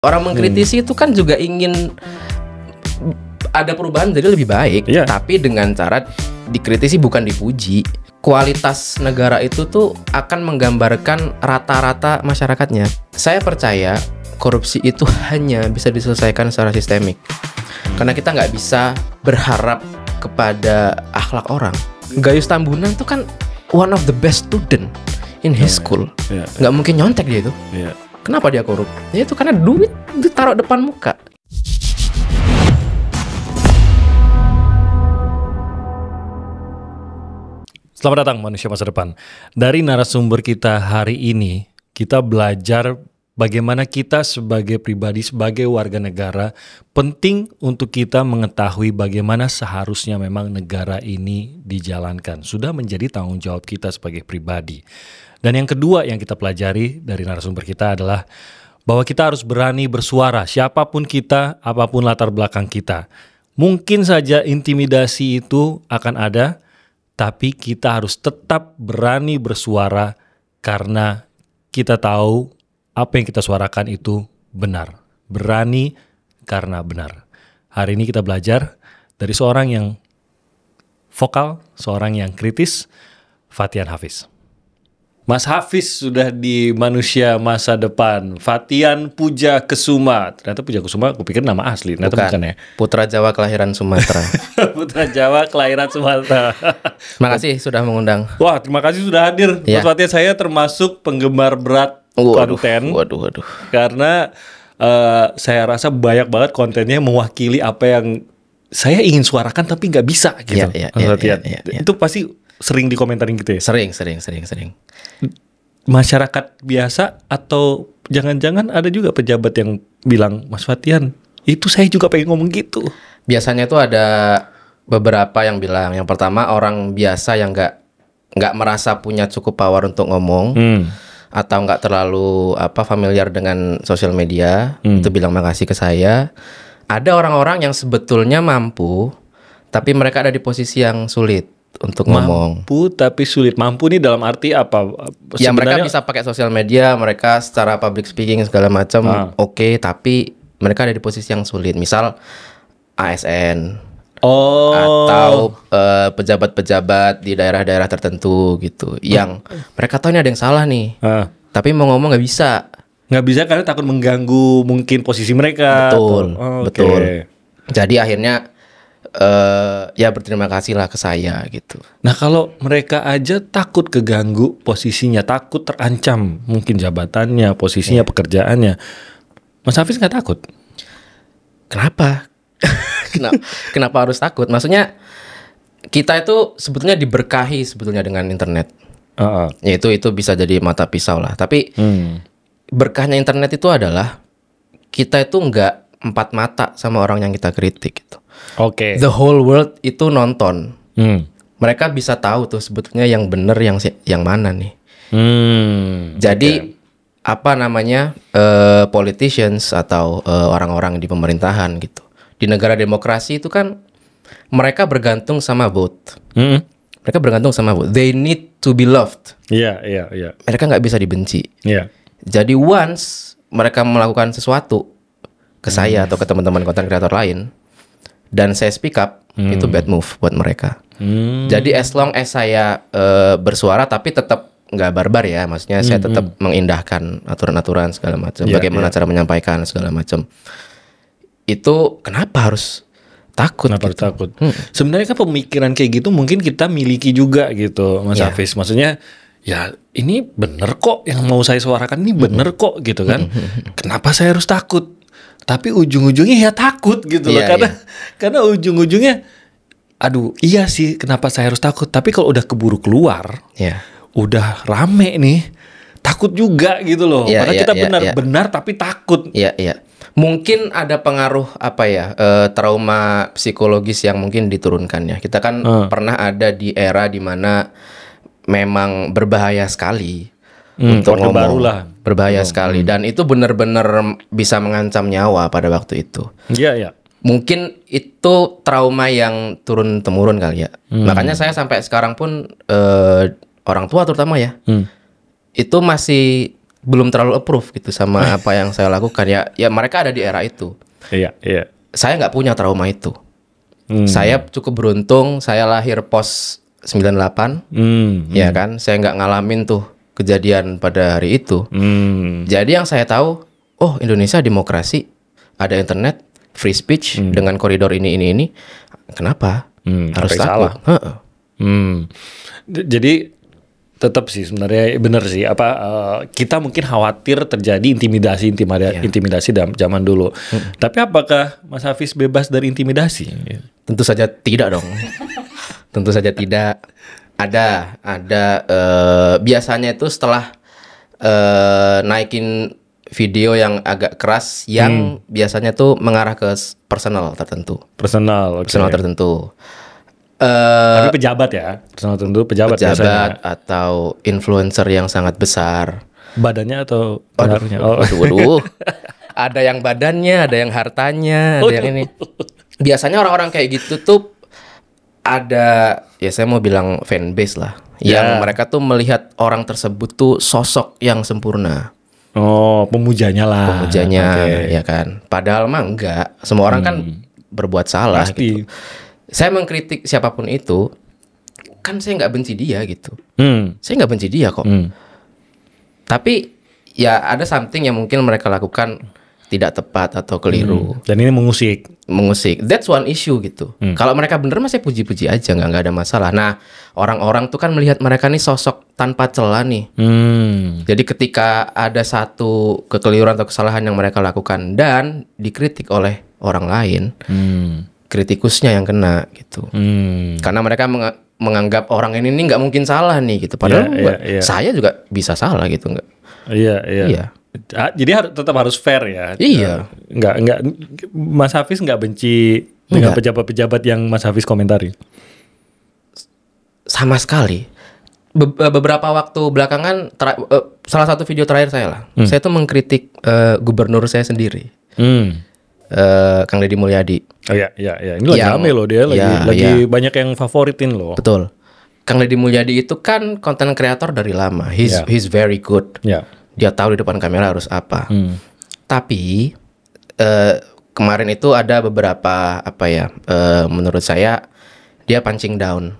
Orang mengkritisi itu kan juga ingin ada perubahan jadi lebih baik, tapi dengan cara dikritisi bukan dipuji. Kualitas negara itu tuh akan menggambarkan rata-rata masyarakatnya. Saya percaya korupsi itu hanya bisa diselesaikan secara sistemik. Karena kita nggak bisa berharap kepada akhlak orang. Gayus Tambunan tuh kan one of the best student in his school. Nggak mungkin nyontek dia itu. Kenapa dia korup? Ya itu karena duit ditaruh depan muka. Selamat datang manusia masa depan. Dari narasumber kita hari ini, kita belajar bagaimana kita sebagai pribadi, sebagai warga negara, penting untuk kita mengetahui bagaimana seharusnya memang negara ini dijalankan. Sudah menjadi tanggung jawab kita sebagai pribadi. Dan yang kedua yang kita pelajari dari narasumber kita adalah bahwa kita harus berani bersuara, siapapun kita, apapun latar belakang kita. Mungkin saja intimidasi itu akan ada, tapi kita harus tetap berani bersuara karena kita tahu apa yang kita suarakan itu benar. Berani karena benar. Hari ini kita belajar dari seorang yang vokal, seorang yang kritis, Fatian Hafiz. Mas Hafiz sudah di Manusia Masa Depan. Fatian Pujakesuma. Ternyata Pujakesuma aku pikir nama asli. Ternyata bukan ya. Putra Jawa kelahiran Sumatera. Putra Jawa kelahiran Sumatera. Terima kasih sudah mengundang. Wah, terima kasih sudah hadir. Mas Fatian, saya termasuk penggemar berat konten. Waduh. Karena saya rasa banyak banget kontennya mewakili apa yang saya ingin suarakan tapi nggak bisa gitu. Itu pasti sering dikomentarin gitu ya? Sering. Masyarakat biasa atau jangan-jangan ada juga pejabat yang bilang, Mas Fatian, itu saya juga pengen ngomong gitu. Biasanya tuh ada beberapa yang bilang, yang pertama orang biasa yang nggak merasa punya cukup power untuk ngomong, atau nggak terlalu familiar dengan sosial media, itu bilang makasih ke saya. Ada orang-orang yang sebetulnya mampu, tapi mereka ada di posisi yang sulit untuk ngomong. Mampu tapi sulit. Mampu nih dalam arti apa? Ya mereka bisa pakai sosial media, mereka secara public speaking segala macam oke, tapi mereka ada di posisi yang sulit. Misal ASN atau pejabat-pejabat di daerah-daerah tertentu gitu, yang mereka tahu ini ada yang salah nih, tapi mau ngomong nggak bisa. Nggak bisa karena takut mengganggu mungkin posisi mereka. Betul. Jadi akhirnya ya berterima kasih lah ke saya gitu. Nah kalau mereka aja takut keganggu posisinya, takut terancam mungkin jabatannya, posisinya, pekerjaannya, Mas Hafiz nggak takut? Kenapa? Kenapa harus takut? Maksudnya kita itu sebetulnya diberkahi sebetulnya dengan internet. Yaitu itu bisa jadi mata pisau lah. Tapi berkahnya internet itu adalah kita itu nggak empat mata sama orang yang kita kritik gitu. The whole world itu nonton. Mereka bisa tahu tuh sebetulnya yang benar yang mana nih. Jadi politicians atau orang-orang di pemerintahan gitu. Di negara demokrasi itu kan mereka bergantung sama vote. Mereka bergantung sama vote. They need to be loved. Mereka nggak bisa dibenci. Jadi once mereka melakukan sesuatu ke saya atau ke teman-teman content creator lain, dan saya speak up, itu bad move buat mereka. Jadi as long as saya bersuara tapi tetap nggak barbar ya, maksudnya saya tetap mengindahkan aturan-aturan segala macam, bagaimana cara menyampaikan segala macam. Itu kenapa harus takut? Takut? Sebenarnya kan pemikiran kayak gitu mungkin kita miliki juga gitu, Mas Hafiz. Maksudnya ya ini bener kok yang mau saya suarakan ini bener kok gitu kan. Kenapa saya harus takut? Tapi ujung-ujungnya ya takut gitu loh, karena ujung-ujungnya aduh iya sih kenapa saya harus takut, tapi kalau udah keburu keluar udah rame nih takut juga gitu loh, karena kita benar tapi takut. Mungkin ada pengaruh trauma psikologis yang mungkin diturunkan ya. Kita kan pernah ada di era dimana memang berbahaya sekali untuk ngomong, berbahaya sekali, dan itu benar-benar bisa mengancam nyawa pada waktu itu. Mungkin itu trauma yang turun temurun kali ya. Makanya saya sampai sekarang pun orang tua terutama ya, itu masih belum terlalu approve gitu sama apa yang saya lakukan. Ya mereka ada di era itu. Iya, iya. Saya nggak punya trauma itu. Saya cukup beruntung, saya lahir pos 98, ya kan. Saya nggak ngalamin tuh kejadian pada hari itu. Jadi yang saya tahu, oh Indonesia demokrasi, ada internet, free speech dengan koridor ini. Kenapa? Harus takut. Jadi tetap sih sebenarnya benar sih kita mungkin khawatir terjadi intimidasi dalam zaman dulu. Tapi apakah Mas Hafiz bebas dari intimidasi? Tentu saja tidak dong. Tentu saja tidak. Ada biasanya itu setelah naikin video yang agak keras yang biasanya tuh mengarah ke personal tertentu. Personal tertentu. Tapi pejabat ya, personal tertentu pejabat atau influencer yang sangat besar. Badannya atau pengaruhnya? Waduh. Ada yang badannya, ada yang hartanya, ada yang ini. Biasanya orang-orang kayak gitu tuh ada, ya saya mau bilang fanbase lah, yang mereka tuh melihat orang tersebut tuh sosok yang sempurna. Oh, pemujanya lah. Ya kan. Padahal mah enggak. Semua orang kan berbuat salah. Pasti. Gitu. Saya mengkritik siapapun itu, kan saya nggak benci dia gitu. Saya nggak benci dia kok. Tapi ya ada something yang mungkin mereka lakukan tidak tepat atau keliru. Dan ini mengusik. That's one issue gitu. Kalau mereka bener mah saya puji-puji aja, nggak ada masalah. Nah, orang-orang tuh kan melihat mereka nih sosok tanpa celah nih. Jadi ketika ada satu kekeliruan atau kesalahan yang mereka lakukan dan dikritik oleh orang lain, kritikusnya yang kena gitu. Karena mereka menganggap orang ini nggak mungkin salah nih gitu. Padahal saya juga bisa salah gitu nggak? Iya. Jadi tetap harus fair ya. Iya. Nggak Mas Hafiz nggak benci dengan pejabat-pejabat yang Mas Hafiz komentari? Sama sekali. Beberapa waktu belakangan salah satu video terakhir saya lah. Saya tuh mengkritik gubernur saya sendiri. Kang Deddy Mulyadi. Oh iya. Ini lagi rame loh dia, lagi banyak yang favoritin loh. Betul. Kang Deddy Mulyadi itu kan konten kreator dari lama. He's very good. Dia tahu di depan kamera harus apa. Tapi kemarin itu ada beberapa menurut saya dia punching down.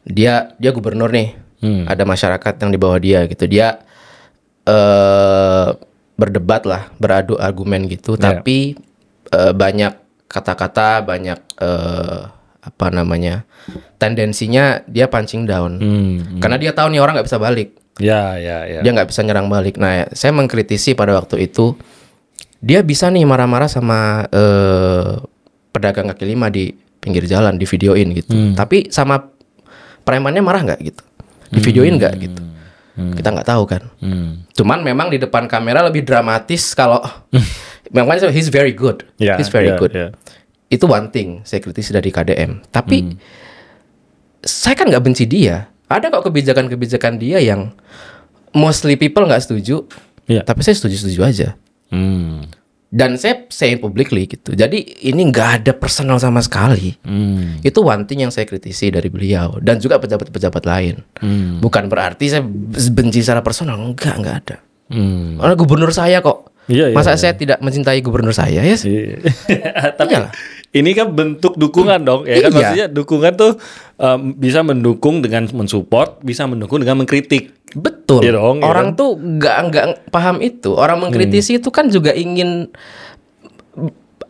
Dia gubernur nih. Ada masyarakat yang di bawah dia gitu. Dia berdebat lah, beradu argumen gitu, tapi banyak kata-kata, banyak tendensinya dia punching down, karena dia tahu nih orang nggak bisa balik, dia nggak bisa nyerang balik. Nah, saya mengkritisi pada waktu itu, dia bisa nih marah-marah sama pedagang kaki lima di pinggir jalan, di videoin gitu, tapi sama premannya marah nggak gitu, di videoin nggak gitu. Kita nggak tahu kan. Cuman memang di depan kamera lebih dramatis kalau memang he's very good. He's very good. Itu one thing saya kritisi dari KDM. Tapi saya kan nggak benci dia. Ada kok kebijakan-kebijakan dia yang mostly people nggak setuju. Tapi saya setuju-setuju aja. Dan saya say publicly gitu. Jadi ini nggak ada personal sama sekali. Itu one thing yang saya kritisi dari beliau dan juga pejabat-pejabat lain. Bukan berarti saya benci secara personal, enggak ada. Karena gubernur saya kok. Masa saya tidak mencintai gubernur saya ya? Tapi ini kan bentuk dukungan dong, ya kan? Maksudnya dukungan tuh bisa mendukung dengan mensupport, bisa mendukung dengan mengkritik. Betul. Ya dong, orang ya kan? Tuh nggak paham itu. Orang mengkritisi itu kan juga ingin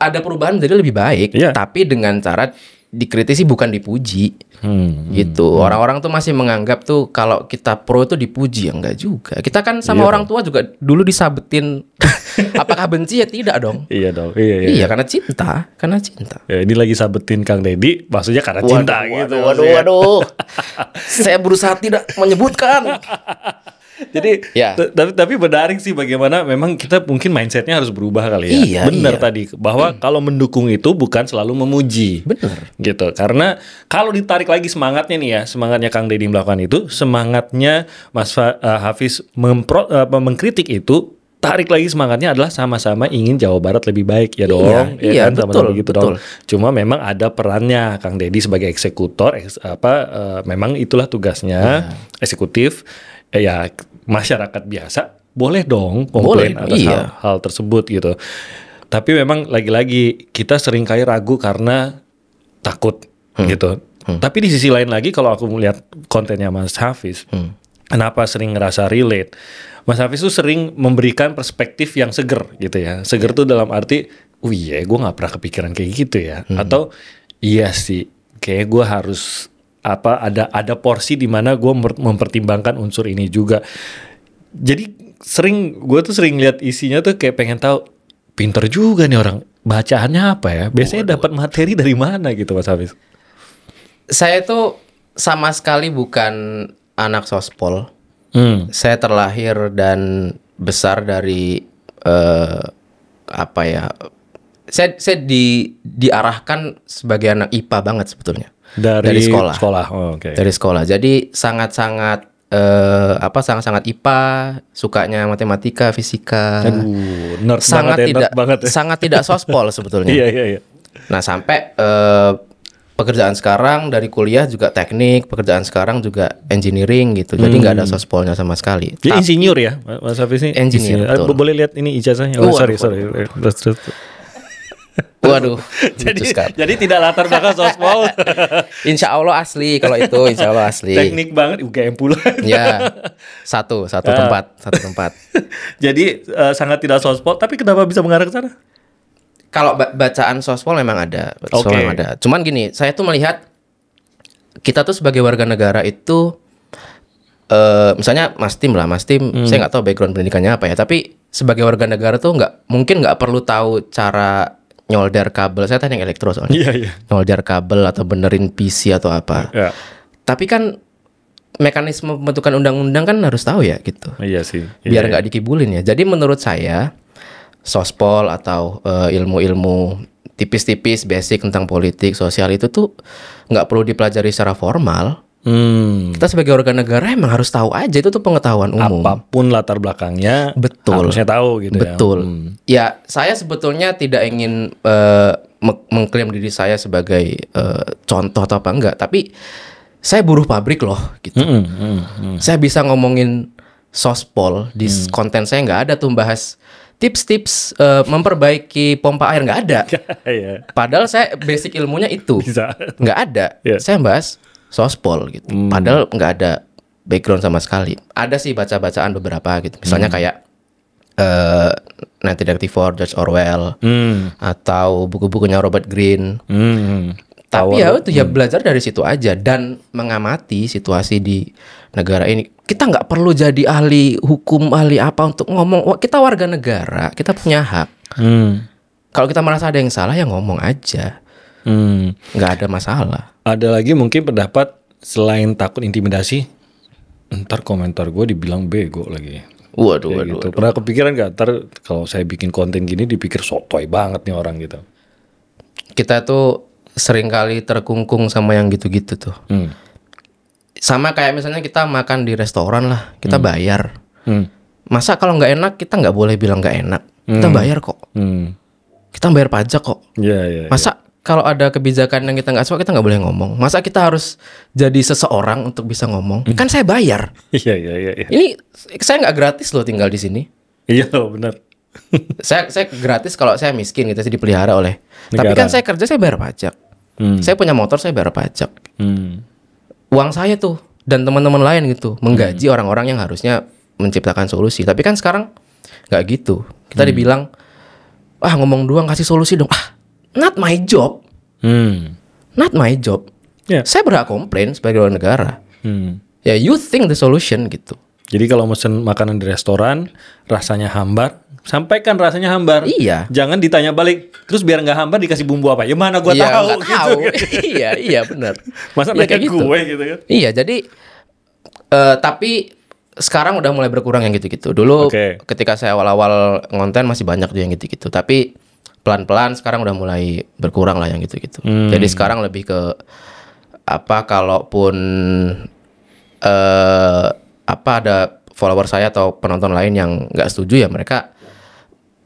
ada perubahan jadi lebih baik, tapi dengan cara dikritisi bukan dipuji. Gitu. Orang-orang tuh masih menganggap tuh kalau kita pro itu dipuji, ya enggak juga. Kita kan sama orang tua juga dulu disabetin. Apakah benci? Ya tidak dong. Iya dong. Iya, karena cinta. Ya, ini lagi sabetin Kang Deddy, maksudnya karena cinta gitu. Waduh. Saya berusaha tidak menyebutkan. Jadi tapi menarik sih bagaimana memang kita mungkin mindsetnya harus berubah kali ya. Benar tadi bahwa kalau mendukung itu bukan selalu memuji. Benar. Gitu. Karena kalau ditarik lagi semangatnya nih ya, semangatnya Kang Deddy melakukan itu, semangatnya Mas Hafiz mengkritik itu, tarik lagi semangatnya adalah sama-sama ingin Jawa Barat lebih baik ya dong. Iya, kan? Sama-sama gitu dong. Cuma memang ada perannya Kang Deddy sebagai eksekutor, memang itulah tugasnya eksekutif. ya masyarakat biasa boleh dong komplain atas hal tersebut gitu. Tapi memang lagi-lagi kita sering kali ragu karena takut gitu. Tapi di sisi lain lagi kalau aku melihat kontennya Mas Hafiz, kenapa sering ngerasa relate? Mas Hafiz tuh sering memberikan perspektif yang seger gitu ya. Seger tuh dalam arti, oh iya gue gak pernah kepikiran kayak gitu ya. Atau iya sih, kayak gue harus ada porsi di mana gue mempertimbangkan unsur ini juga. Jadi gue tuh sering lihat isinya tuh kayak pengen tahu, pinter juga nih orang, bacaannya apa ya? Biasanya dapat materi dari mana gitu Mas Hafiz? Saya tuh sama sekali bukan anak sospol. Saya terlahir dan besar dari saya diarahkan sebagai anak IPA banget sebetulnya. Dari sekolah. Dari sekolah. Jadi sangat-sangat sangat-sangat IPA, sukanya matematika, fisika. Nerd banget ya. Sangat tidak sospol sebetulnya. Iya. Nah, sampai pekerjaan sekarang dari kuliah juga teknik, pekerjaan sekarang juga engineering gitu. Jadi nggak ada sospolnya sama sekali. Dia insinyur ya, Mas Hafiz ini? Engineer. Boleh lihat ini ijazahnya? Sorry. Terus. Waduh. jadi tidak latar belakang sospol. Insya Allah asli kalau itu, insya Allah asli. Teknik banget UGM pula. Ya, satu tempat. Jadi sangat tidak sospol, tapi kenapa bisa mengarah ke sana? Kalau bacaan sospol memang ada, ada. Cuman gini, saya tuh melihat kita tuh sebagai warga negara itu, misalnya Mas Tim, saya nggak tahu background pendidikannya apa ya, tapi sebagai warga negara tuh mungkin nggak perlu tahu cara nyolder kabel. Saya teknik elektro soalnya. Iya. Nyolder kabel atau benerin PC atau apa. Yeah. Tapi kan mekanisme pembentukan undang-undang kan harus tahu ya gitu. Iya sih. Biar nggak dikibulin ya. Jadi menurut saya sospol atau ilmu-ilmu tipis-tipis basic tentang politik sosial itu tuh nggak perlu dipelajari secara formal. Kita sebagai warga negara emang harus tahu aja, itu tuh pengetahuan umum. Apapun latar belakangnya, harusnya tahu gitu. Betul. Ya, saya sebetulnya tidak ingin mengklaim diri saya sebagai contoh atau apa enggak, tapi saya buruh pabrik loh gitu. Saya bisa ngomongin sospol di konten saya, nggak ada tuh bahas tips-tips memperbaiki pompa air, nggak ada. Padahal saya basic ilmunya itu nggak ada. Saya bahas sospol gitu. Padahal nggak ada background sama sekali. Ada sih baca-bacaan beberapa gitu. Misalnya kayak 1984 George Orwell atau buku-bukunya Robert Greene. Tapi ya belajar dari situ aja dan mengamati situasi di negara ini. Kita nggak perlu jadi ahli hukum, ahli apa untuk ngomong. Kita warga negara, kita punya hak. Kalau kita merasa ada yang salah ya ngomong aja. Nggak ada masalah. Ada lagi mungkin pendapat selain takut intimidasi, ntar komentar gue dibilang bego lagi. Waduh. Pernah kepikiran gak ntar kalau saya bikin konten gini dipikir sotoy banget nih orang gitu? Kita tuh sering kali terkungkung sama yang gitu-gitu tuh. Sama kayak misalnya kita makan di restoran lah, kita bayar. Masa kalau nggak enak kita nggak boleh bilang nggak enak? Kita bayar kok. Kita bayar pajak kok. Masa kalau ada kebijakan yang kita nggak suka kita nggak boleh ngomong? Masa kita harus jadi seseorang untuk bisa ngomong? Kan saya bayar. Iya. Ini saya nggak gratis loh tinggal di sini. Iya benar. saya gratis kalau saya miskin gitu, saya dipelihara oleh. Negara. Tapi kan saya kerja saya bayar pajak. Saya punya motor saya bayar pajak. Uang saya tuh dan teman-teman lain gitu menggaji orang-orang yang harusnya menciptakan solusi. Tapi kan sekarang nggak gitu. Kita dibilang, ngomong doang kasih solusi dong. Not my job. Not my job. Saya berhak komplain sebagai orang negara. Ya, you think the solution gitu. Jadi kalau mesen makanan di restoran rasanya hambar, sampaikan rasanya hambar. Iya. Jangan ditanya balik. Terus biar nggak hambar dikasih bumbu apa? Ya mana gua tahu. Gitu. Iya benar. Masa nanya gitu. Gue gitu kan? Iya, jadi tapi sekarang udah mulai berkurang yang gitu-gitu. Dulu ketika saya awal-awal ngonten masih banyak tuh yang gitu-gitu. Tapi pelan-pelan sekarang udah mulai berkurang lah yang gitu-gitu. Jadi sekarang lebih ke kalaupun ada follower saya atau penonton lain yang nggak setuju ya mereka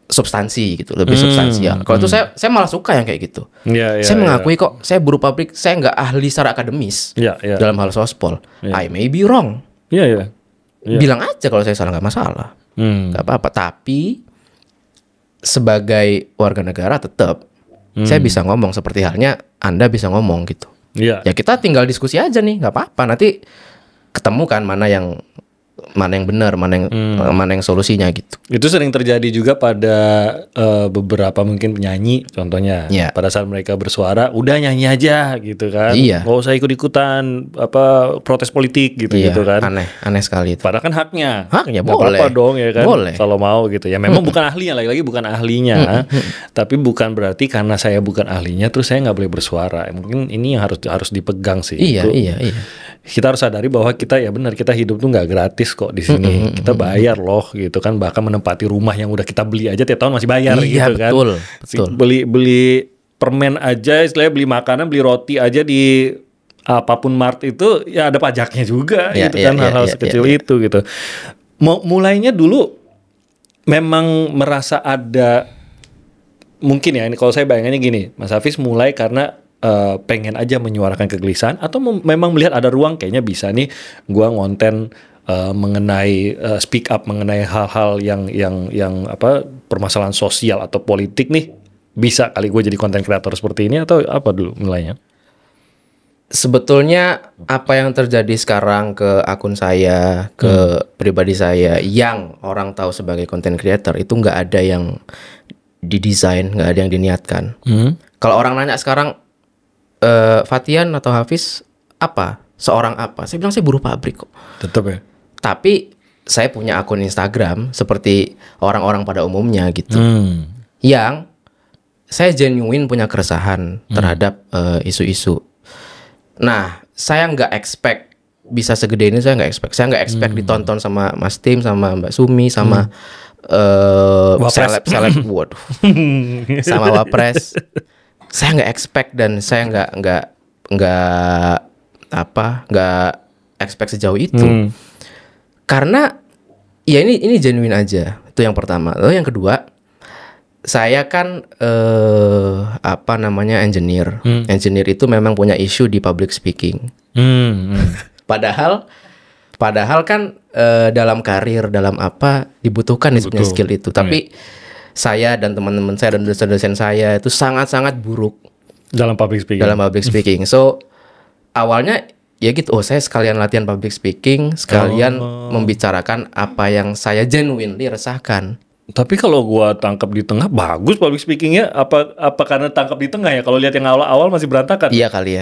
substansi gitu, lebih substansial. Kalau itu saya malah suka yang kayak gitu. Saya mengakui kok saya buruh pabrik, saya nggak ahli secara akademis dalam hal sospol. I may be wrong. bilang aja kalau saya salah, nggak masalah, nggak apa-apa. Tapi sebagai warga negara tetap saya bisa ngomong seperti halnya Anda bisa ngomong gitu. Ya kita tinggal diskusi aja nih, nggak apa-apa. Nanti ketemu kan mana yang benar, mana yang solusinya gitu. Itu sering terjadi juga pada beberapa mungkin penyanyi, contohnya pada saat mereka bersuara, udah nyanyi aja gitu kan, nggak usah ikut-ikutan protes politik gitu kan. Aneh sekali itu. Padahal kan haknya boleh. Apa-apa dong ya kan, boleh. Kalau mau gitu ya. Memang bukan ahlinya, lagi-lagi bukan ahlinya, tapi bukan berarti karena saya bukan ahlinya terus saya nggak boleh bersuara. Mungkin ini yang harus dipegang sih. Iya. Kita harus sadari bahwa kita benar, kita hidup tuh nggak gratis kok di sini. Kita bayar loh gitu kan, bahkan menempati rumah yang udah kita beli aja tiap tahun masih bayar gitu kan. Betul. Beli permen aja, istilahnya beli makanan, beli roti aja di apapun mart itu ya ada pajaknya juga gitu kan, hal-hal sekecil itu gitu. Mulainya dulu memang merasa ada, mungkin ya ini kalau saya bayangannya gini, Mas Hafiz mulai karena pengen aja menyuarakan kegelisahan, atau memang melihat ada ruang kayaknya bisa nih gua ngonten mengenai speak up mengenai hal-hal yang permasalahan sosial atau politik nih, bisa kali gue jadi konten kreator seperti ini, atau apa dulu mulainya? Sebetulnya apa yang terjadi sekarang ke akun saya, ke pribadi saya yang orang tahu sebagai konten creator itu nggak ada yang didesain, nggak ada yang diniatkan. Kalau orang nanya sekarang, Fatian atau Hafiz apa? Seorang apa? Saya bilang saya buruh pabrik kok. Tetap ya. Tapi saya punya akun Instagram seperti orang-orang pada umumnya gitu. Yang saya genuine punya keresahan terhadap isu-isu. Nah, saya nggak expect bisa segede ini, saya nggak expect. Saya nggak expect ditonton sama Mas Tim, sama Mbak Sumi, sama seleb, waduh, sama Wapres. Saya nggak expect, dan saya nggak expect sejauh itu. Karena ya ini genuine aja. Itu yang pertama. Lalu yang kedua, saya kan engineer. Engineer itu memang punya isu di public speaking. Padahal kan dalam karir, dalam dibutuhkan sebenarnya skill itu. Tapi saya dan teman-teman saya dan dosen-dosen saya itu sangat-sangat buruk dalam public speaking. So awalnya ya gitu, saya sekalian latihan public speaking, sekalian membicarakan apa yang saya genuinely resahkan. Tapi kalau gua tangkap di tengah bagus public speakingnya, apa karena tangkap di tengah ya? Kalau lihat yang awal-awal masih berantakan. Iya kali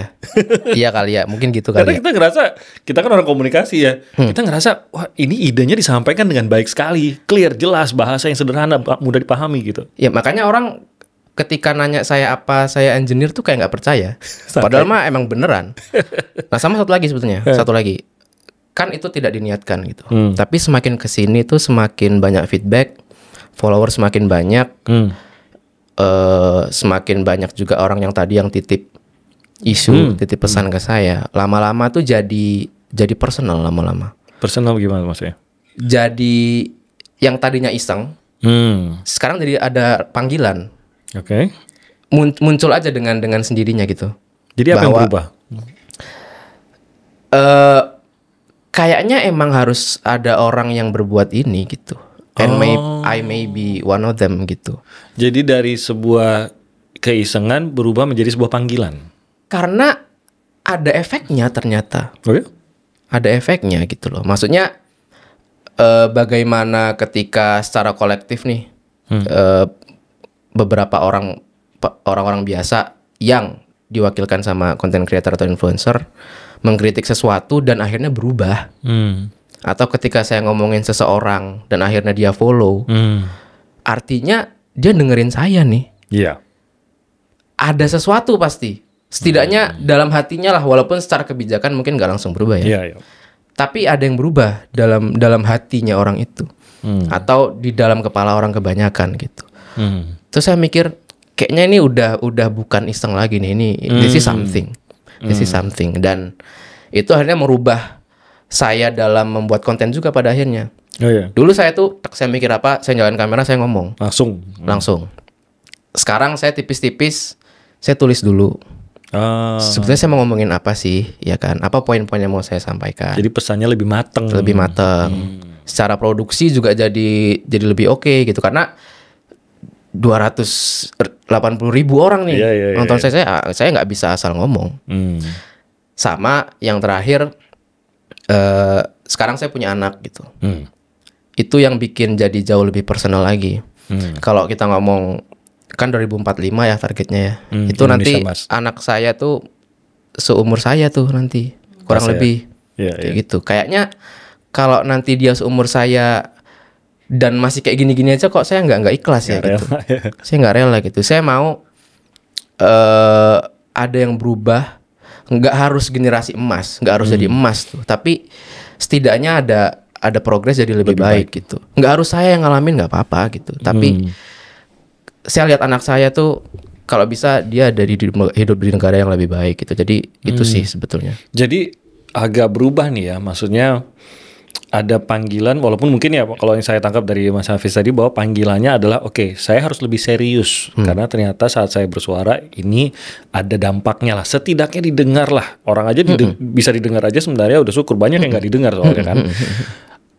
ya, mungkin gitu kali. Karena kita ngerasa, kita kan orang komunikasi ya, kita ngerasa wah ini idenya disampaikan dengan baik sekali, clear, jelas, bahasa yang sederhana, mudah dipahami gitu. Ya makanya orang ketika nanya saya apa, saya engineer tuh kayak nggak percaya. Padahal mah emang beneran. Nah sama satu lagi sebetulnya, kan itu tidak diniatkan gitu. Tapi semakin kesini tuh semakin banyak feedback, follower semakin banyak, semakin banyak juga orang yang tadi yang titip isu, titip pesan ke saya. Lama-lama tuh jadi personal lama-lama. Personal gimana maksudnya? Jadi yang tadinya iseng, sekarang jadi ada panggilan. Oke. Muncul aja dengan sendirinya gitu. Jadi apa yang berubah? Kayaknya emang harus ada orang yang berbuat ini gitu. And I may be one of them gitu. Jadi dari sebuah keisengan berubah menjadi sebuah panggilan. Karena ada efeknya ternyata. Oh ya? Ada efeknya gitu loh. Maksudnya bagaimana ketika secara kolektif nih beberapa orang biasa yang diwakilkan sama content creator atau influencer mengkritik sesuatu dan akhirnya berubah. Atau ketika saya ngomongin seseorang dan akhirnya dia follow, artinya dia dengerin saya nih. Iya. Ada sesuatu pasti. Setidaknya dalam hatinya lah, walaupun secara kebijakan mungkin nggak langsung berubah ya. Tapi ada yang berubah dalam hatinya orang itu, atau di dalam kepala orang kebanyakan gitu. Terus saya mikir kayaknya ini udah bukan iseng lagi nih, ini this is something, dan itu akhirnya merubah saya dalam membuat konten juga pada akhirnya. Dulu saya mikir apa, saya nyalain kamera, saya ngomong langsung. Sekarang saya tipis-tipis, saya tulis dulu. Sebetulnya saya mau ngomongin apa sih, ya kan? Apa poin-poin yang mau saya sampaikan? Jadi pesannya lebih mateng. Lebih mateng. Secara produksi juga jadi lebih oke gitu, karena 280.000 orang nih nonton saya nggak bisa asal ngomong. Sama yang terakhir, sekarang saya punya anak gitu. Itu yang bikin jadi jauh lebih personal lagi. Kalau kita ngomong kan 2045 ya targetnya ya. Itu nanti anak saya tuh seumur saya tuh nanti kurang lebih kayak gitu. Kayaknya kalau nanti dia seumur saya dan masih kayak gini-gini aja, kok saya nggak ikhlas ya gitu. Saya nggak rela gitu. Saya mau ada yang berubah. Nggak harus generasi emas, nggak harus jadi emas tuh. Tapi setidaknya ada progres jadi lebih baik gitu. Nggak harus saya yang ngalamin, nggak apa-apa gitu. Tapi saya lihat anak saya tuh kalau bisa dia hidup di negara yang lebih baik gitu. Jadi itu sih sebetulnya. Jadi agak berubah nih ya, maksudnya ada panggilan, walaupun mungkin ya kalau yang saya tangkap dari Mas Hafiz tadi bahwa panggilannya adalah oke, saya harus lebih serius karena ternyata saat saya bersuara ini ada dampaknya lah, setidaknya didengar lah. Orang aja bisa didengar aja sebenarnya udah syukur, banyak yang nggak didengar soalnya kan.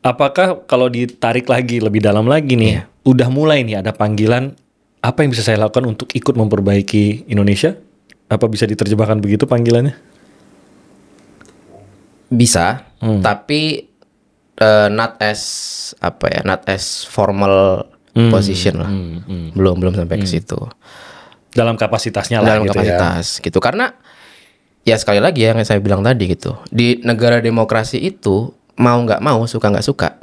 Apakah kalau ditarik lagi lebih dalam lagi nih, udah mulai nih ada panggilan, apa yang bisa saya lakukan untuk ikut memperbaiki Indonesia? Apa bisa diterjemahkan begitu panggilannya? Bisa, tapi not as formal position lah. Belum sampai ke situ. Dalam kapasitasnya lah. Dalam gitu kapasitas gitu. Karena ya sekali lagi yang saya bilang tadi gitu. Di negara demokrasi itu mau nggak mau, suka nggak suka,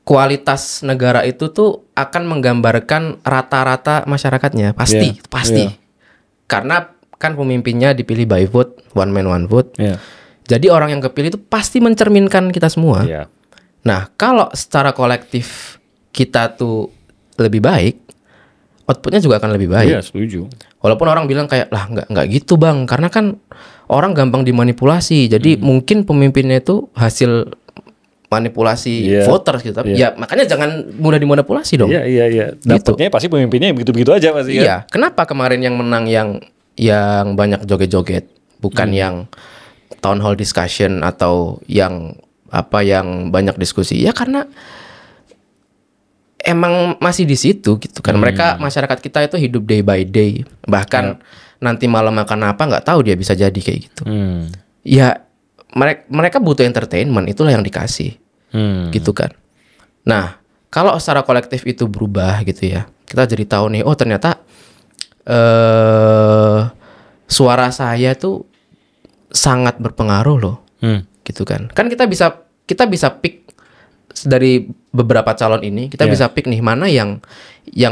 kualitas negara itu tuh akan menggambarkan rata-rata masyarakatnya. Pasti. Karena kan pemimpinnya dipilih by vote, one man one vote. Jadi orang yang kepilih itu pasti mencerminkan kita semua. Nah, kalau secara kolektif kita tuh lebih baik, outputnya juga akan lebih baik. Iya, setuju. Walaupun orang bilang kayak lah nggak gitu bang, karena kan orang gampang dimanipulasi. Jadi mungkin pemimpinnya itu hasil manipulasi voters gitu. Ya makanya jangan mudah dimanipulasi dong. Iya. Dapatnya pasti pemimpinnya begitu-begitu aja pasti. Iya. Kenapa kemarin yang menang yang banyak joget-joget, bukan yang town hall discussion atau yang banyak diskusi? Ya karena emang masih di situ gitu kan. Mereka, masyarakat kita itu hidup day by day. Bahkan nanti malam makan apa nggak tahu, dia bisa jadi kayak gitu. Ya mereka butuh entertainment, itulah yang dikasih. Gitu kan. Nah, kalau secara kolektif itu berubah gitu ya, kita jadi tahu nih, oh ternyata suara saya tuh sangat berpengaruh loh. Gitu kan. Kan kita bisa pick dari beberapa calon ini, kita bisa pick nih mana yang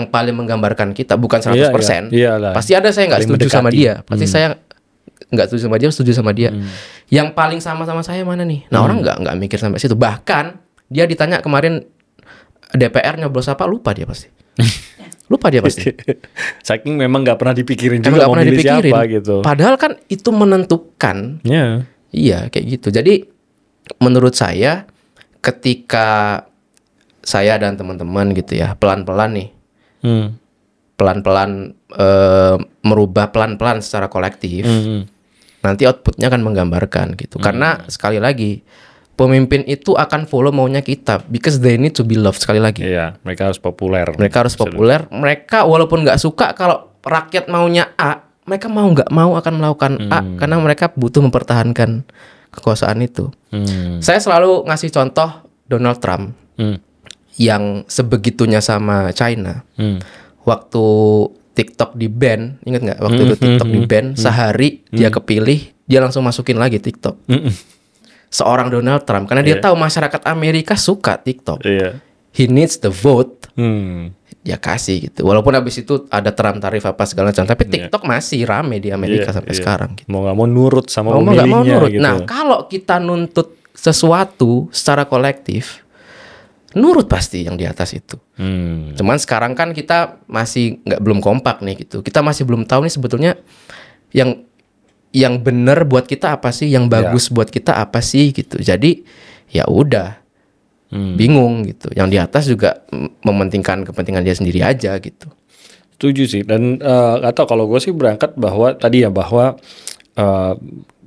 paling menggambarkan kita, bukan 100%. Pasti ada saya nggak setuju sama dia, pasti saya nggak setuju sama dia, setuju sama dia. Yang paling sama saya mana nih? Nah, orang nggak mikir sampai situ. Bahkan dia ditanya kemarin DPR nyoblos apa, lupa dia pasti. Saking memang nggak pernah dipikirin juga mau milih siapa gitu. Padahal kan itu menentukan. Iya, kayak gitu. Jadi menurut saya, ketika saya dan teman-teman gitu ya, pelan-pelan nih, pelan-pelan merubah pelan-pelan secara kolektif, nanti outputnya akan menggambarkan gitu. Karena sekali lagi, pemimpin itu akan follow maunya kita, because they need to be loved. Sekali lagi. Iya, mereka harus populer. Mereka walaupun nggak suka, kalau rakyat maunya A, mereka mau nggak mau akan melakukan A, karena mereka butuh mempertahankan kekuasaan itu. Saya selalu ngasih contoh Donald Trump yang sebegitunya sama China. Waktu TikTok di ban, ingat nggak? Waktu itu TikTok di ban, sehari dia kepilih, dia langsung masukin lagi TikTok. Seorang Donald Trump, karena dia tahu masyarakat Amerika suka TikTok. He needs the vote. Dia kasih gitu. Walaupun habis itu ada tarif apa segala macam, tapi TikTok masih rame di Amerika sampai sekarang. Gitu. Mau nggak mau nurut sama pemilihnya. Gitu. Nah, kalau kita nuntut sesuatu secara kolektif, nurut pasti yang di atas itu. Cuman sekarang kan kita masih belum kompak nih gitu. Kita masih belum tahu nih sebetulnya yang benar buat kita apa sih, yang bagus buat kita apa sih gitu. Jadi ya udah. Bingung gitu. Yang di atas juga mementingkan kepentingan dia sendiri aja gitu. Setuju sih, dan atau kalau gue sih berangkat bahwa tadi ya bahwa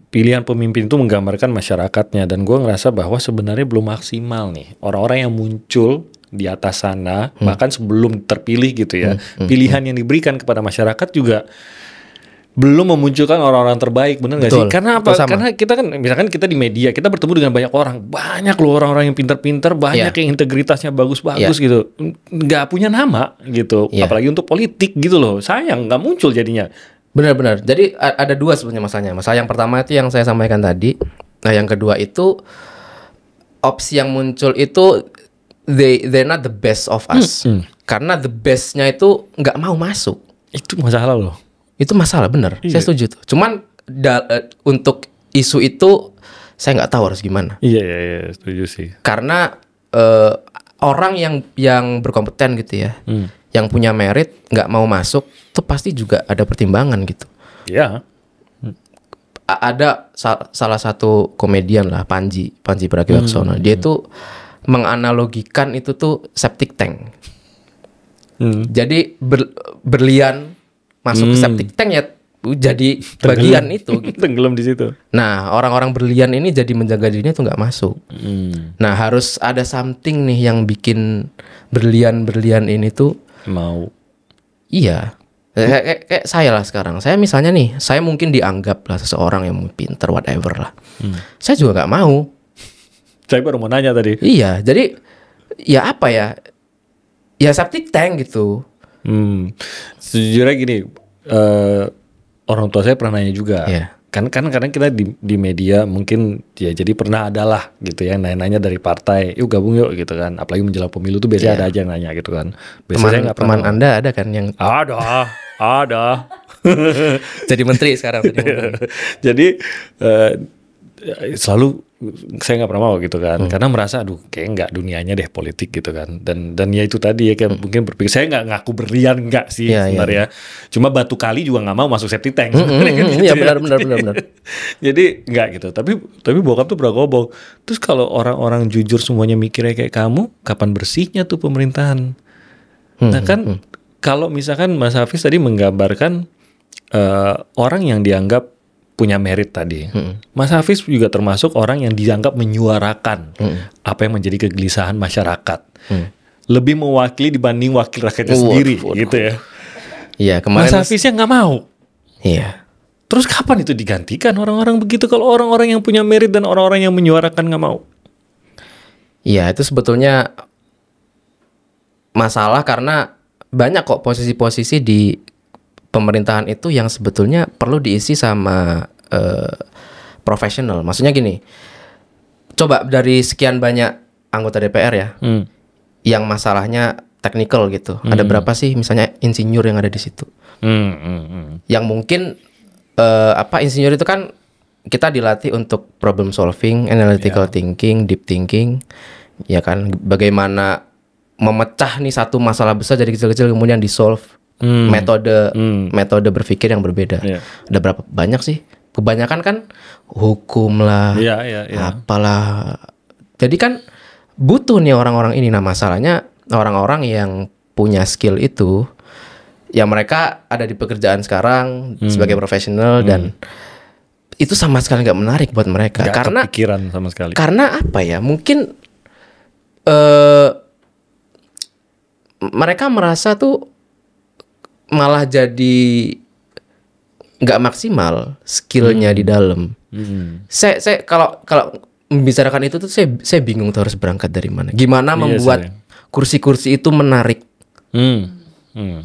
pilihan pemimpin itu menggambarkan masyarakatnya, dan gue ngerasa bahwa sebenarnya belum maksimal nih orang-orang yang muncul di atas sana bahkan sebelum terpilih gitu ya, pilihan yang diberikan kepada masyarakat juga belum memunculkan orang-orang terbaik, benar nggak sih? Karena apa? Karena kita kan, misalkan kita di media, kita bertemu dengan banyak loh orang-orang yang pintar-pintar, banyak yang integritasnya bagus-bagus gitu, nggak punya nama gitu, apalagi untuk politik gitu loh, sayang nggak muncul jadinya. Benar-benar. Jadi ada dua sebenarnya masalahnya. Masalah yang pertama itu yang saya sampaikan tadi. Nah, yang kedua itu opsi yang muncul itu they're not the best of us. Karena the bestnya itu nggak mau masuk. Itu masalah loh. Itu masalah, bener. Saya setuju tuh. Cuman untuk isu itu saya nggak tahu harus gimana. Iya, setuju sih. Karena orang yang berkompeten gitu ya, yang punya merit nggak mau masuk, itu pasti juga ada pertimbangan gitu. Iya. Ada salah satu komedian lah, Panji Pragiwaksono. Dia tuh menganalogikan itu tuh septic tank. Jadi berlian masuk ke septic tank ya jadi bagian itu gitu. Tenggelam di situ. Nah, orang-orang berlian ini jadi menjaga dirinya tuh nggak masuk. Nah, harus ada something nih yang bikin berlian ini tuh mau. Iya. Kayak saya lah sekarang. Saya misalnya nih, saya mungkin dianggap lah seseorang yang pinter whatever lah. Saya juga nggak mau. Saya baru mau nanya tadi. Iya, jadi ya apa ya? Ya septic tank gitu. Sejujurnya gini, orang tua saya pernah nanya juga. Kan kadang kita di media mungkin ya, jadi pernah adalah gitu ya, nanya-nanya dari partai, yuk gabung yuk gitu kan. Apalagi menjelang pemilu tuh biasanya ada aja yang nanya gitu kan. Biasanya Teman Anda ada kan yang ada. jadi menteri sekarang. Jadi selalu saya nggak pernah mau gitu kan, karena merasa aduh kayak nggak dunianya deh politik gitu kan, dan ya itu tadi ya kayak mungkin berpikir, saya nggak ngaku berlian nggak sih sebenarnya, cuma batu kali juga nggak mau masuk septic tank. Iya benar. Jadi nggak gitu, tapi bokap tuh pernah ngomong, terus kalau orang-orang jujur semuanya mikirnya kayak kamu, kapan bersihnya tuh pemerintahan? Nah kan kalau misalkan Mas Hafiz tadi menggambarkan orang yang dianggap punya merit tadi. Mas Hafiz juga termasuk orang yang dianggap menyuarakan apa yang menjadi kegelisahan masyarakat. Lebih mewakili dibanding wakil rakyatnya sendiri gitu ya. Iya, kemarin Mas Hafiznya nggak mau. Iya. Terus kapan itu digantikan orang-orang begitu, kalau orang-orang yang punya merit dan orang-orang yang menyuarakan nggak mau? Iya, itu sebetulnya masalah karena banyak kok posisi-posisi di pemerintahan itu yang sebetulnya perlu diisi sama profesional. Maksudnya gini, coba dari sekian banyak anggota DPR ya, yang masalahnya teknikal gitu, ada berapa sih misalnya insinyur yang ada di situ? Yang mungkin insinyur itu kan kita dilatih untuk problem solving, analytical thinking, deep thinking, ya kan, bagaimana memecah nih satu masalah besar jadi kecil-kecil kemudian di-solve. Metode berpikir yang berbeda. Ada berapa banyak sih? Kebanyakan kan hukum lah, apalah. Jadi kan butuh nih orang-orang ini. Nah masalahnya orang-orang yang punya skill itu, ya mereka ada di pekerjaan sekarang sebagai profesional dan itu sama sekali nggak menarik buat mereka. Gak karena kepikiran sama sekali. Karena apa ya? Mungkin mereka merasa tuh malah jadi nggak maksimal skillnya di dalam. Saya kalau membicarakan itu tuh saya bingung tuh harus berangkat dari mana. Gimana membuat kursi-kursi itu menarik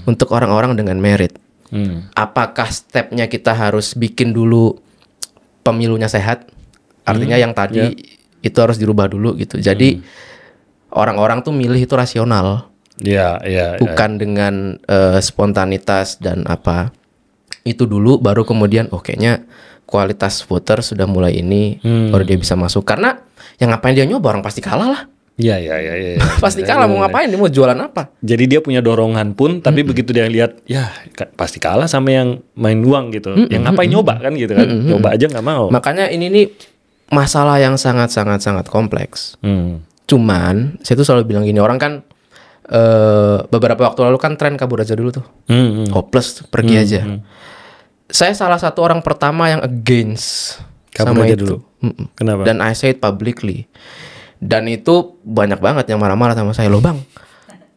untuk orang-orang dengan merit. Apakah stepnya kita harus bikin dulu pemilunya sehat? Artinya yang tadi itu harus dirubah dulu gitu. Jadi orang-orang tuh milih itu rasional. Bukan dengan spontanitas dan apa itu dulu, baru kemudian kayaknya kualitas voter sudah mulai ini, baru dia bisa masuk. Karena yang ngapain dia nyoba, orang pasti kalah lah. Iya. Pasti kalah, mau ngapain, dia mau jualan apa? Jadi dia punya dorongan pun, tapi begitu dia lihat, ya pasti kalah sama yang main uang gitu. Yang ngapain nyoba kan gitu kan, nyoba aja nggak mau. Makanya ini nih masalah yang sangat kompleks. Cuman saya tuh selalu bilang gini, orang kan beberapa waktu lalu kan tren kabur aja dulu tuh. Hopeless, pergi aja. Saya salah satu orang pertama yang against kabur sama aja itu. dulu. Kenapa? Dan I say it publicly. Dan itu banyak banget yang marah-marah sama saya. Loh bang,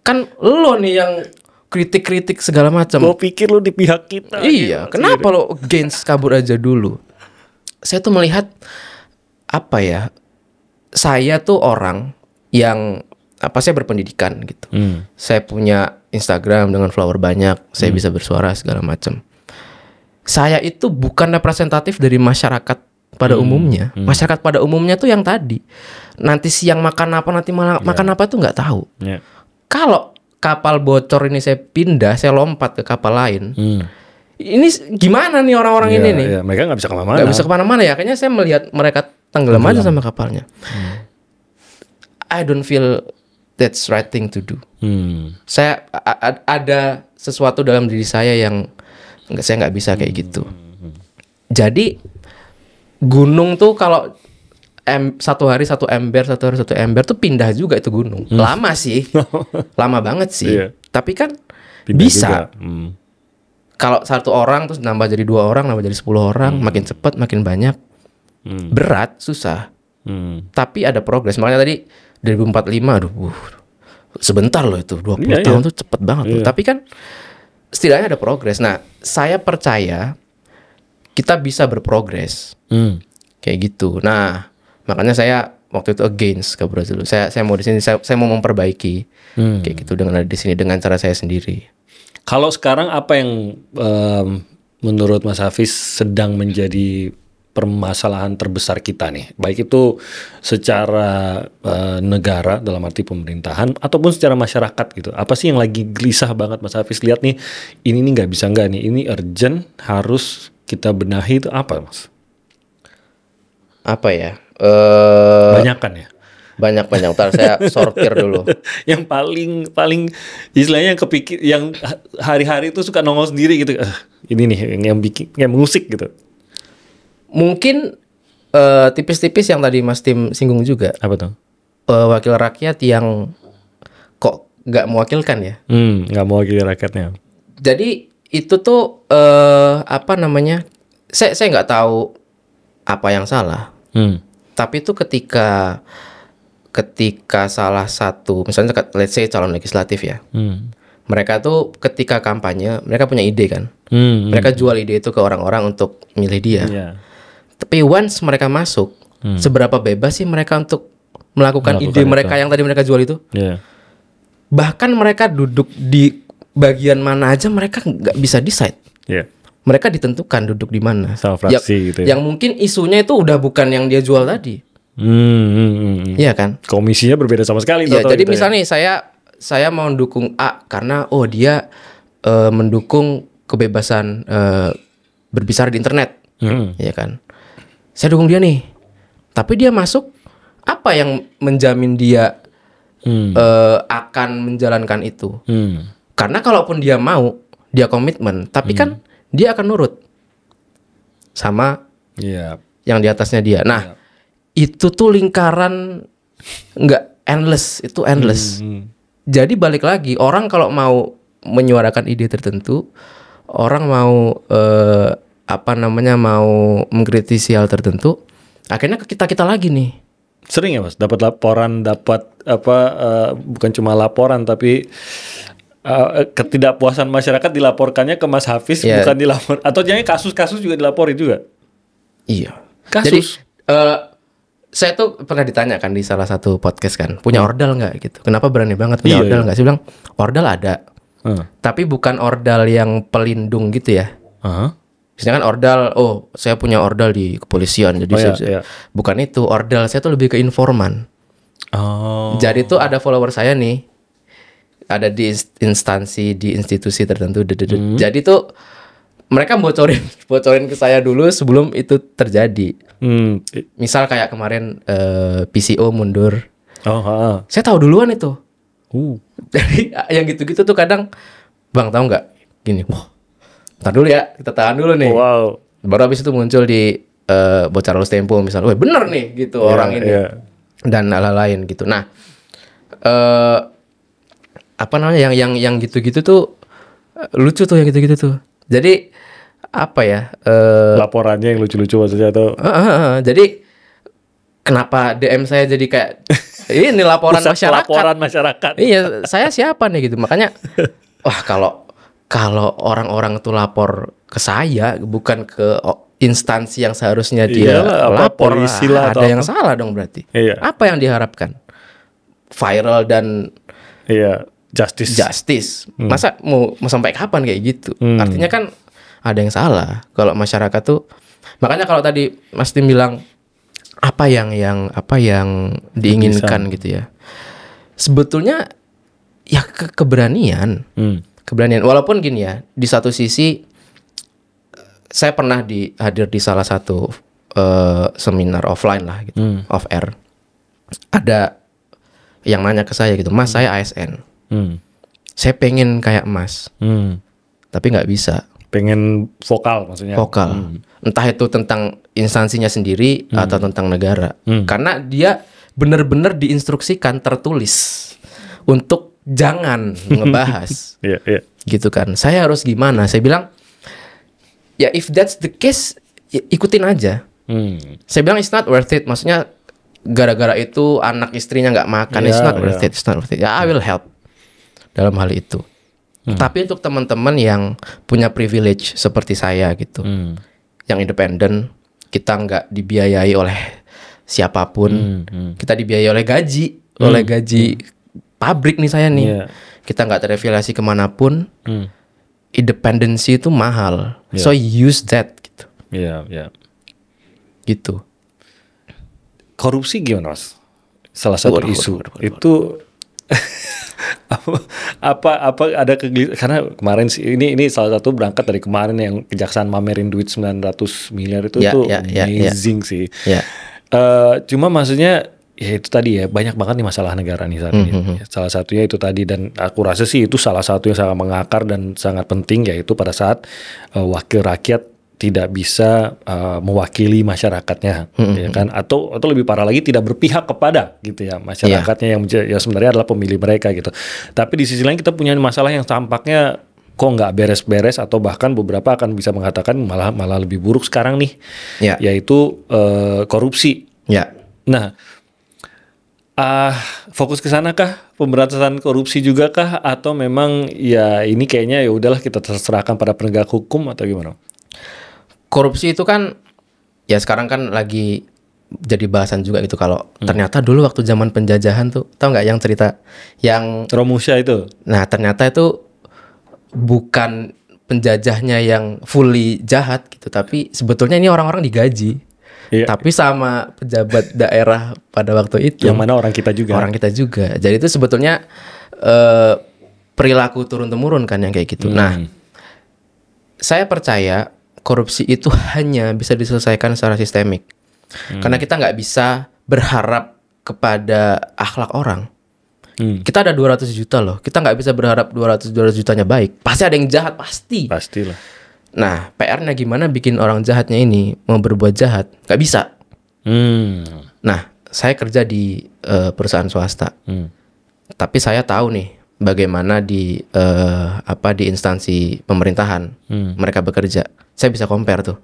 kan lo nih yang kritik-kritik segala macam. Gue pikir lo di pihak kita. Iya, kenapa lo against kabur aja dulu? Saya tuh melihat apa ya? Saya tuh orang yang saya berpendidikan gitu. Saya punya Instagram dengan follower banyak. Saya bisa bersuara segala macam. Saya itu bukan representatif dari masyarakat pada umumnya. Masyarakat pada umumnya tuh yang tadi. Nanti siang makan apa, nanti malam makan apa tuh nggak tahu. Kalau kapal bocor ini saya pindah, saya lompat ke kapal lain. Ini gimana nih orang-orang ini nih? Mereka nggak bisa kemana-mana. Nggak bisa kemana-mana ya. Kayaknya saya melihat mereka tenggelam aja sama kapalnya. I don't feel that's right thing to do. Saya ada sesuatu dalam diri saya yang saya nggak bisa kayak gitu. Jadi gunung tuh kalau satu hari satu ember tuh pindah juga itu gunung. Lama sih, lama banget sih. Tapi kan pindah bisa. Kalau satu orang terus nambah jadi 2 orang, nambah jadi 10 orang, makin cepat, makin banyak. Berat, susah. Tapi ada progres. Makanya tadi 2045, aduh, sebentar loh itu, 20 tahun tuh cepet banget loh. Tapi kan setidaknya ada progres. Nah, saya percaya kita bisa berprogres. Kayak gitu. Nah, makanya saya waktu itu against kabur aja dulu. Saya mau di sini, saya mau memperbaiki. Kayak gitu dengan ada di sini dengan cara saya sendiri. Kalau sekarang apa yang menurut Mas Hafiz sedang menjadi permasalahan terbesar kita nih, baik itu secara negara dalam arti pemerintahan ataupun secara masyarakat gitu. Apa sih yang lagi gelisah banget Mas Hafiz lihat nih, ini nih nggak bisa nggak nih, ini urgent harus kita benahi, itu apa Mas? Apa ya? Banyakan ya? Banyak. Ntar saya sortir dulu. Yang paling istilahnya yang kepikir, yang hari-hari itu suka nongol sendiri gitu. Ini nih yang bikin, yang mengusik gitu. Mungkin tipis-tipis yang tadi Mas Tim singgung juga. Apa tuh? Wakil rakyat yang kok nggak mewakilkan ya? Nggak mewakili rakyatnya. Jadi itu tuh apa namanya? Saya nggak tahu apa yang salah. Tapi itu ketika salah satu, misalnya let's say calon legislatif ya, mereka tuh ketika kampanye mereka punya ide kan, mereka jual ide itu ke orang-orang untuk milih dia. Tapi once mereka masuk, seberapa bebas sih mereka untuk melakukan ide mereka yang tadi mereka jual itu? Bahkan mereka duduk di bagian mana aja mereka nggak bisa decide. Mereka ditentukan duduk di mana. Sama fraksi gitu ya. Yang mungkin isunya itu udah bukan yang dia jual tadi. Iya kan? Komisinya berbeda sama sekali. Ya, jadi misalnya nih saya mau mendukung A karena dia mendukung kebebasan berbicara di internet, ya kan? Saya dukung dia nih. Tapi dia masuk, apa yang menjamin dia akan menjalankan itu? Karena kalaupun dia mau, dia komitmen, tapi kan dia akan nurut sama yang di atasnya dia. Nah, itu tuh lingkaran nggak endless, itu endless. Jadi balik lagi, orang kalau mau menyuarakan ide tertentu, orang mau mau mengkritisi hal tertentu, akhirnya ke kita lagi nih. Sering ya Mas, dapat laporan, bukan cuma laporan tapi ketidakpuasan masyarakat dilaporkannya ke Mas Hafiz, bukan dilapor, atau jangan kasus-kasus juga dilaporin juga. Iya. Kasus. Jadi saya tuh pernah ditanyakan di salah satu podcast kan, punya ordal nggak gitu? Kenapa berani banget punya ordal nggak? Saya bilang ordal ada, tapi bukan ordal yang pelindung gitu ya. Misalnya kan ordal, saya punya ordal di kepolisian, jadi bukan itu. Ordal saya tuh lebih ke informan. Jadi tuh ada follower saya nih, ada di instansi, di institusi tertentu. Jadi tuh mereka bocorin ke saya dulu sebelum itu terjadi. Misal kayak kemarin PCO mundur. Saya tahu duluan itu. Jadi yang gitu-gitu tuh kadang, Bang tahu nggak? Gini, ntar dulu ya, kita tahan dulu nih. Baru habis itu muncul di Bocah Lulus Tempo misal, wah bener nih gitu orang ini. Dan hal-hal lain gitu. Nah, apa namanya yang gitu-gitu tuh lucu tuh, yang gitu-gitu tuh. Jadi apa ya? Laporannya yang lucu-lucu maksudnya atau? Jadi kenapa DM saya jadi kayak ini laporan masyarakat? Laporan masyarakat. Iya, saya siapa nih gitu. Makanya wah, kalau orang-orang tuh lapor ke saya, bukan ke instansi yang seharusnya dia lapor, polisi lah, ada yang salah dong berarti. Iya. Apa yang diharapkan? Viral dan justice. Masa mau sampai kapan kayak gitu? Artinya kan ada yang salah kalau masyarakat tuh. Makanya kalau tadi Mas Tim bilang apa yang diinginkan gitu ya. Sebetulnya ya keberanian. Keberanian. Walaupun gini ya, di satu sisi saya pernah hadir di salah satu seminar offline lah gitu, off air. Ada yang nanya ke saya gitu, Mas, saya ASN. Saya pengen kayak Mas, tapi nggak bisa. Pengen vokal maksudnya. Vokal. Entah itu tentang instansinya sendiri atau tentang negara. Karena dia benar-benar diinstruksikan tertulis untuk jangan ngebahas. Gitu kan. Saya harus gimana? Saya bilang, ya if that's the case, ya, ikutin aja. Saya bilang it's not worth it. Maksudnya gara-gara itu anak istrinya nggak makan, it's not worth it. It's not worth it. Ya, I will help dalam hal itu. Tapi untuk teman-teman yang punya privilege seperti saya gitu, yang independen, kita nggak dibiayai oleh siapapun, kita dibiayai oleh gaji pabrik nih saya nih, kita nggak terafiliasi kemanapun, independensi itu mahal, so use that gitu. Gitu. Korupsi gimana, Mas? Salah satu isu itu apa ada karena kemarin sih ini salah satu berangkat dari kemarin yang kejaksaan mamerin duit 900 miliar itu tuh amazing sih. Cuma maksudnya ya itu tadi ya, banyak banget nih masalah negara nih saat ini. Salah satunya itu tadi, dan aku rasa sih itu salah satu yang sangat mengakar dan sangat penting, yaitu pada saat wakil rakyat tidak bisa mewakili masyarakatnya, ya kan? Atau lebih parah lagi, tidak berpihak kepada gitu ya masyarakatnya yang sebenarnya adalah pemilih mereka gitu. Tapi di sisi lain kita punya masalah yang tampaknya kok nggak beres-beres, atau bahkan beberapa akan bisa mengatakan malah lebih buruk sekarang nih, yaitu korupsi. Nah, fokus ke sana kah, pemberantasan korupsi juga kah, atau memang ya ini kayaknya ya udahlah kita terserahkan pada penegak hukum, atau gimana? Korupsi itu kan ya sekarang kan lagi jadi bahasan juga gitu. Kalau ternyata dulu waktu zaman penjajahan tuh, tahu nggak yang cerita yang Romusha itu? Nah, ternyata itu bukan penjajahnya yang fully jahat gitu, tapi sebetulnya ini orang-orang digaji. Tapi sama pejabat daerah pada waktu itu. Yang mana orang kita juga. Jadi itu sebetulnya perilaku turun-temurun kan yang kayak gitu. Nah, saya percaya korupsi itu hanya bisa diselesaikan secara sistemik. Karena kita nggak bisa berharap kepada akhlak orang. Kita ada 200 juta loh. Kita nggak bisa berharap 200 jutanya baik. Pasti ada yang jahat, pasti. Pastilah. Nah, PR-nya gimana bikin orang jahatnya ini mau berbuat jahat? Nggak bisa. Nah, saya kerja di perusahaan swasta. Tapi saya tahu nih bagaimana di instansi pemerintahan mereka bekerja. Saya bisa compare tuh.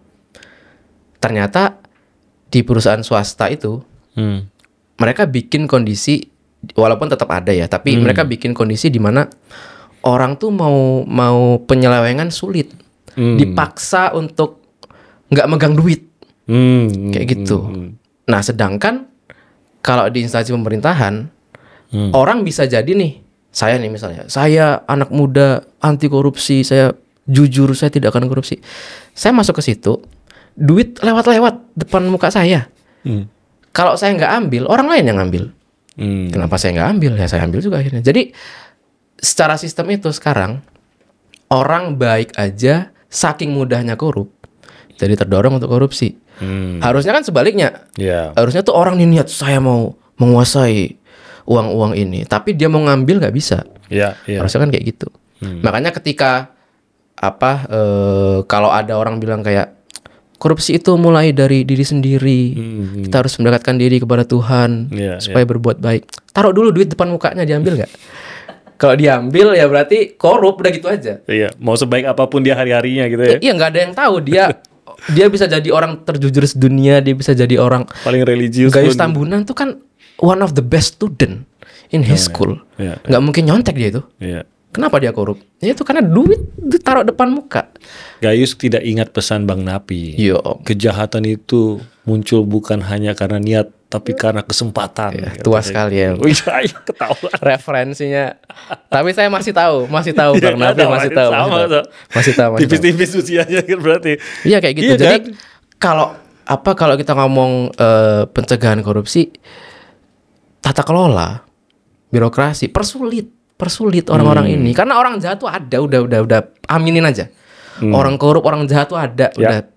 Ternyata di perusahaan swasta itu mereka bikin kondisi, walaupun tetap ada ya, tapi mereka bikin kondisi di mana orang tuh mau penyelewengan sulit, dipaksa untuk nggak megang duit, kayak gitu. Nah, sedangkan kalau di instansi pemerintahan orang bisa jadi nih, saya nih misalnya, saya anak muda anti korupsi, saya jujur, saya tidak akan korupsi. Saya masuk ke situ, duit lewat-lewat depan muka saya. Kalau saya nggak ambil, orang lain yang ngambil. Kenapa saya nggak ambil? Ya saya ambil juga akhirnya. Jadi secara sistem itu sekarang, orang baik aja saking mudahnya korup, jadi terdorong untuk korupsi. Harusnya kan sebaliknya. Harusnya tuh orang ini niat, saya mau menguasai uang-uang ini, tapi dia mau ngambil nggak bisa. Harusnya kan kayak gitu. Makanya ketika kalau ada orang bilang kayak korupsi itu mulai dari diri sendiri, kita harus mendekatkan diri kepada Tuhan supaya berbuat baik. Taruh dulu duit depan mukanya, diambil nggak? Kalau diambil ya berarti korup, udah gitu aja. Iya, mau sebaik apapun dia hari-harinya gitu ya. Iya, nggak ada yang tahu dia bisa jadi orang terjujur sedunia, dia bisa jadi orang paling religius. Gayus Tambunan tuh kan one of the best student in his school. Nggak mungkin nyontek dia itu. Iya. Kenapa dia korup? Ya itu karena duit ditaruh depan muka. Gayus tidak ingat pesan Bang Napi. Yo. Kejahatan itu muncul bukan hanya karena niat, tapi karena kesempatan. Ya, tua sekali ya. Wih, ketawa. Referensinya. Tapi saya masih tahu Bang Napi masih tahu. Tipis-tipis usianya kan berarti. Iya kayak gitu. Iya, jadi kan? kalau kita ngomong pencegahan korupsi, tata kelola, birokrasi persulit orang-orang ini, karena orang jahat tuh ada, udah aminin aja. Orang korup, orang jahat tuh ada, udah.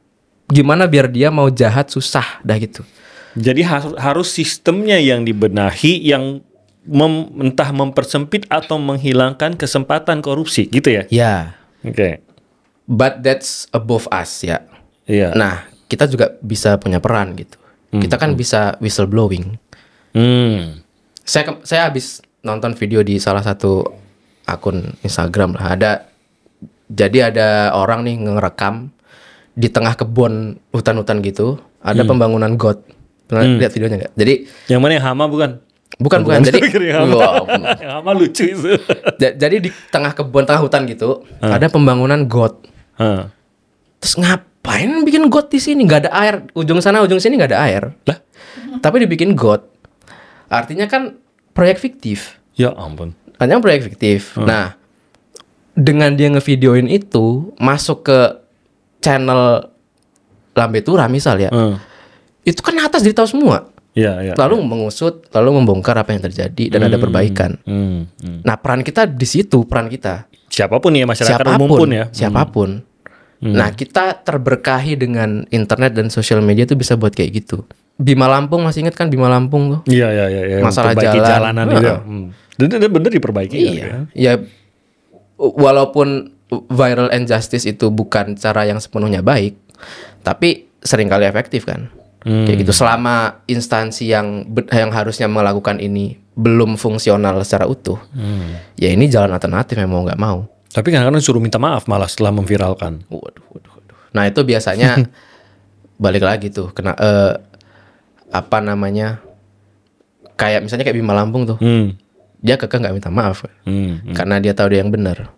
Gimana biar dia mau jahat susah, dah gitu. Jadi harus sistemnya yang dibenahi, yang entah mempersempit atau menghilangkan kesempatan korupsi, gitu ya? Ya. Oke. But that's above us ya. Iya. Nah, kita juga bisa punya peran gitu. Kita kan bisa whistleblowing. Saya habis nonton video di salah satu akun Instagram lah. Jadi ada orang nih ngerekam di tengah kebun hutan-hutan gitu. Ada pembangunan got. Pernah lihat videonya nggak? Jadi yang mana yang hama bukan? Bukan. Jadi yang hama lucu itu. Jadi di tengah kebun, tengah hutan gitu, ada pembangunan got. Terus ngapain bikin got di sini? Nggak ada air. Ujung sana, ujung sini nggak ada air. Lah? Tapi dibikin got. Artinya kan proyek fiktif. Ya ampun. Hanya proyek fiktif. Nah, dengan dia ngevideoin itu masuk ke channel Lambe Tura misal ya, itu kan atas ditahu semua. Ya. Lalu mengusut, lalu membongkar apa yang terjadi dan ada perbaikan. Nah, peran kita di situ, peran kita. Siapapun ya, masyarakat umum pun ya. Siapapun. Nah, kita terberkahi dengan internet dan sosial media itu bisa buat kayak gitu. Bima Lampung, masih ingat kan Bima Lampung tuh? Iya. Masalah jalanan itu. Dan bener diperbaiki. Iya. Ya, walaupun viral injustice itu bukan cara yang sepenuhnya baik, tapi seringkali efektif kan. Kayak gitu. Selama instansi yang harusnya melakukan ini belum fungsional secara utuh, ya ini jalan alternatif yang mau nggak mau. Tapi kadang-kadang suruh minta maaf malah setelah memviralkan. Waduh. Nah itu biasanya balik lagi tuh kena kayak misalnya kayak Bima Lampung tuh, dia kekeh nggak minta maaf karena dia tahu dia yang benar.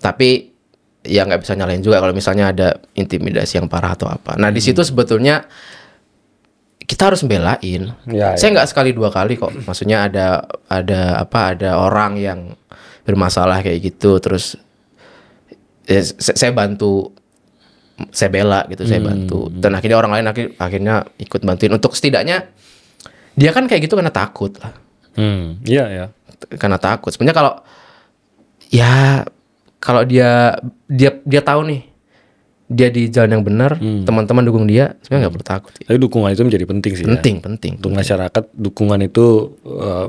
Tapi ya nggak bisa nyalain juga kalau misalnya ada intimidasi yang parah atau apa. Nah di situ sebetulnya kita harus membelain. Saya nggak sekali dua kali kok. Maksudnya ada orang yang bermasalah kayak gitu, terus saya bantu, saya bela gitu, saya bantu. Dan akhirnya orang lain akhirnya ikut bantuin untuk setidaknya dia kan kayak gitu karena takut lah. Iya. Karena takut. Sebenarnya kalau dia tahu nih dia di jalan yang benar, teman-teman dukung dia, sebenarnya nggak perlu takut. Tapi dukungan itu menjadi penting sih. Penting. Untuk masyarakat, dukungan itu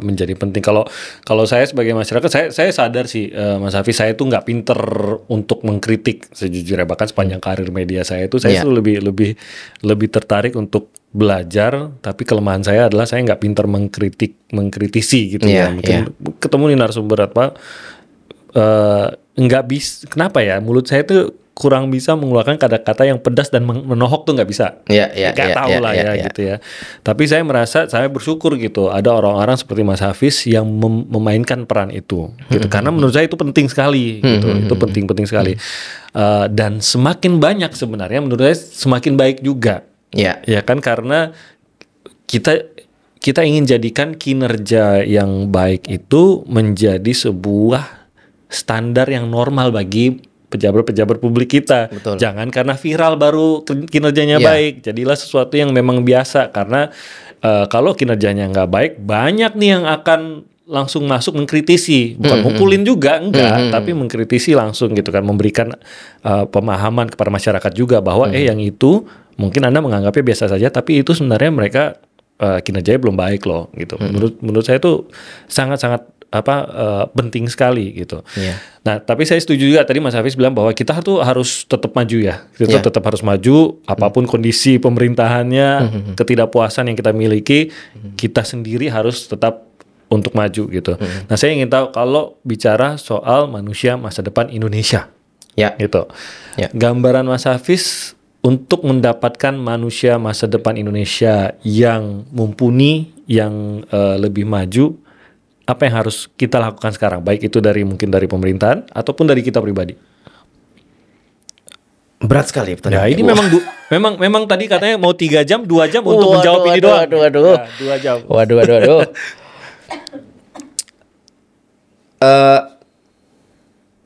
menjadi penting. Kalau saya sebagai masyarakat, saya sadar sih, Mas Hafiz, saya tuh nggak pinter untuk mengkritik sejujurnya. Bahkan sepanjang karir media saya itu, saya tuh lebih tertarik untuk belajar. Tapi kelemahan saya adalah saya nggak pinter mengkritisi gitu ya. Mungkin ketemu nih narasumber nggak bisa. Kenapa ya? Mulut saya tuh kurang bisa mengeluarkan kata-kata yang pedas dan menohok tuh nggak bisa. Nggak tahu lah gitu ya. Tapi saya merasa, saya bersyukur gitu ada orang-orang seperti Mas Hafiz yang memainkan peran itu gitu. Karena menurut saya itu penting sekali gitu. Itu penting sekali. Dan semakin banyak sebenarnya menurut saya semakin baik juga. Ya kan, karena kita ingin jadikan kinerja yang baik itu menjadi sebuah standar yang normal bagi pejabat-pejabat publik kita. Betul. Jangan karena viral baru kinerjanya baik. Jadilah sesuatu yang memang biasa. Karena kalau kinerjanya nggak baik, banyak nih yang akan langsung masuk mengkritisi. Bukan mukulin juga, enggak. Tapi mengkritisi langsung gitu kan. Memberikan pemahaman kepada masyarakat juga bahwa yang itu mungkin Anda menganggapnya biasa saja, tapi itu sebenarnya mereka kinerjanya belum baik loh gitu. Menurut saya itu sangat-sangat penting sekali gitu. Nah, tapi saya setuju juga tadi Mas Hafiz bilang bahwa kita tuh harus tetap maju ya. Kita tetap harus maju apapun kondisi pemerintahannya, ketidakpuasan yang kita miliki, kita sendiri harus tetap untuk maju gitu. Nah, saya ingin tahu kalau bicara soal manusia masa depan Indonesia, gitu. Gambaran Mas Hafiz untuk mendapatkan manusia masa depan Indonesia yang mumpuni, yang lebih maju, apa yang harus kita lakukan sekarang? Baik itu mungkin dari pemerintahan ataupun dari kita pribadi. Berat sekali Ya, pertanyaan. ini memang tadi katanya mau 3 jam, 2 jam untuk menjawab ini doang. Waduh. Ya, 2 jam. Waduh.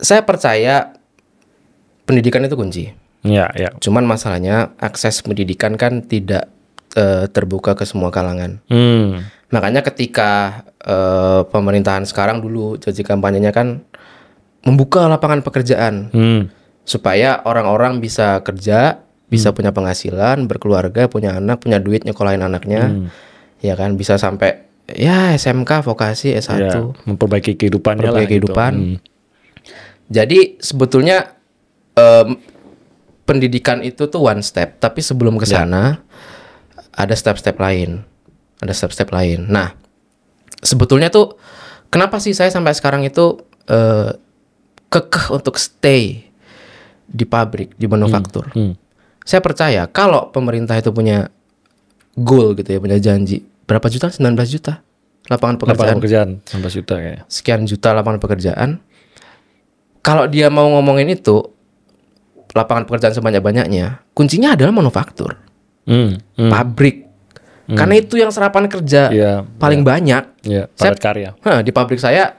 Saya percaya pendidikan itu kunci. Ya. Cuman masalahnya akses pendidikan kan tidak terbuka ke semua kalangan. Makanya ketika pemerintahan sekarang dulu janji kampanyenya kan membuka lapangan pekerjaan supaya orang-orang bisa kerja, bisa punya penghasilan, berkeluarga, punya anak, punya duit nyekolahin anaknya, ya kan, bisa sampai ya SMK, vokasi, S1, ya, memperbaiki kehidupannya lah. Kehidupan. Gitu. Jadi sebetulnya pendidikan itu tuh one step, tapi sebelum ke sana ada step-step lain. Nah, sebetulnya tuh kenapa sih saya sampai sekarang itu kekeh untuk stay di pabrik, di manufaktur. Saya percaya kalau pemerintah itu punya goal gitu ya, punya janji. Berapa juta? 19 juta lapangan pekerjaan. 19 juta kayak. Sekian juta lapangan pekerjaan. Kalau dia mau ngomongin itu, lapangan pekerjaan sebanyak-banyaknya, kuncinya adalah manufaktur. Pabrik. Karena itu yang serapan kerja paling banyak. Padat karya. Di pabrik saya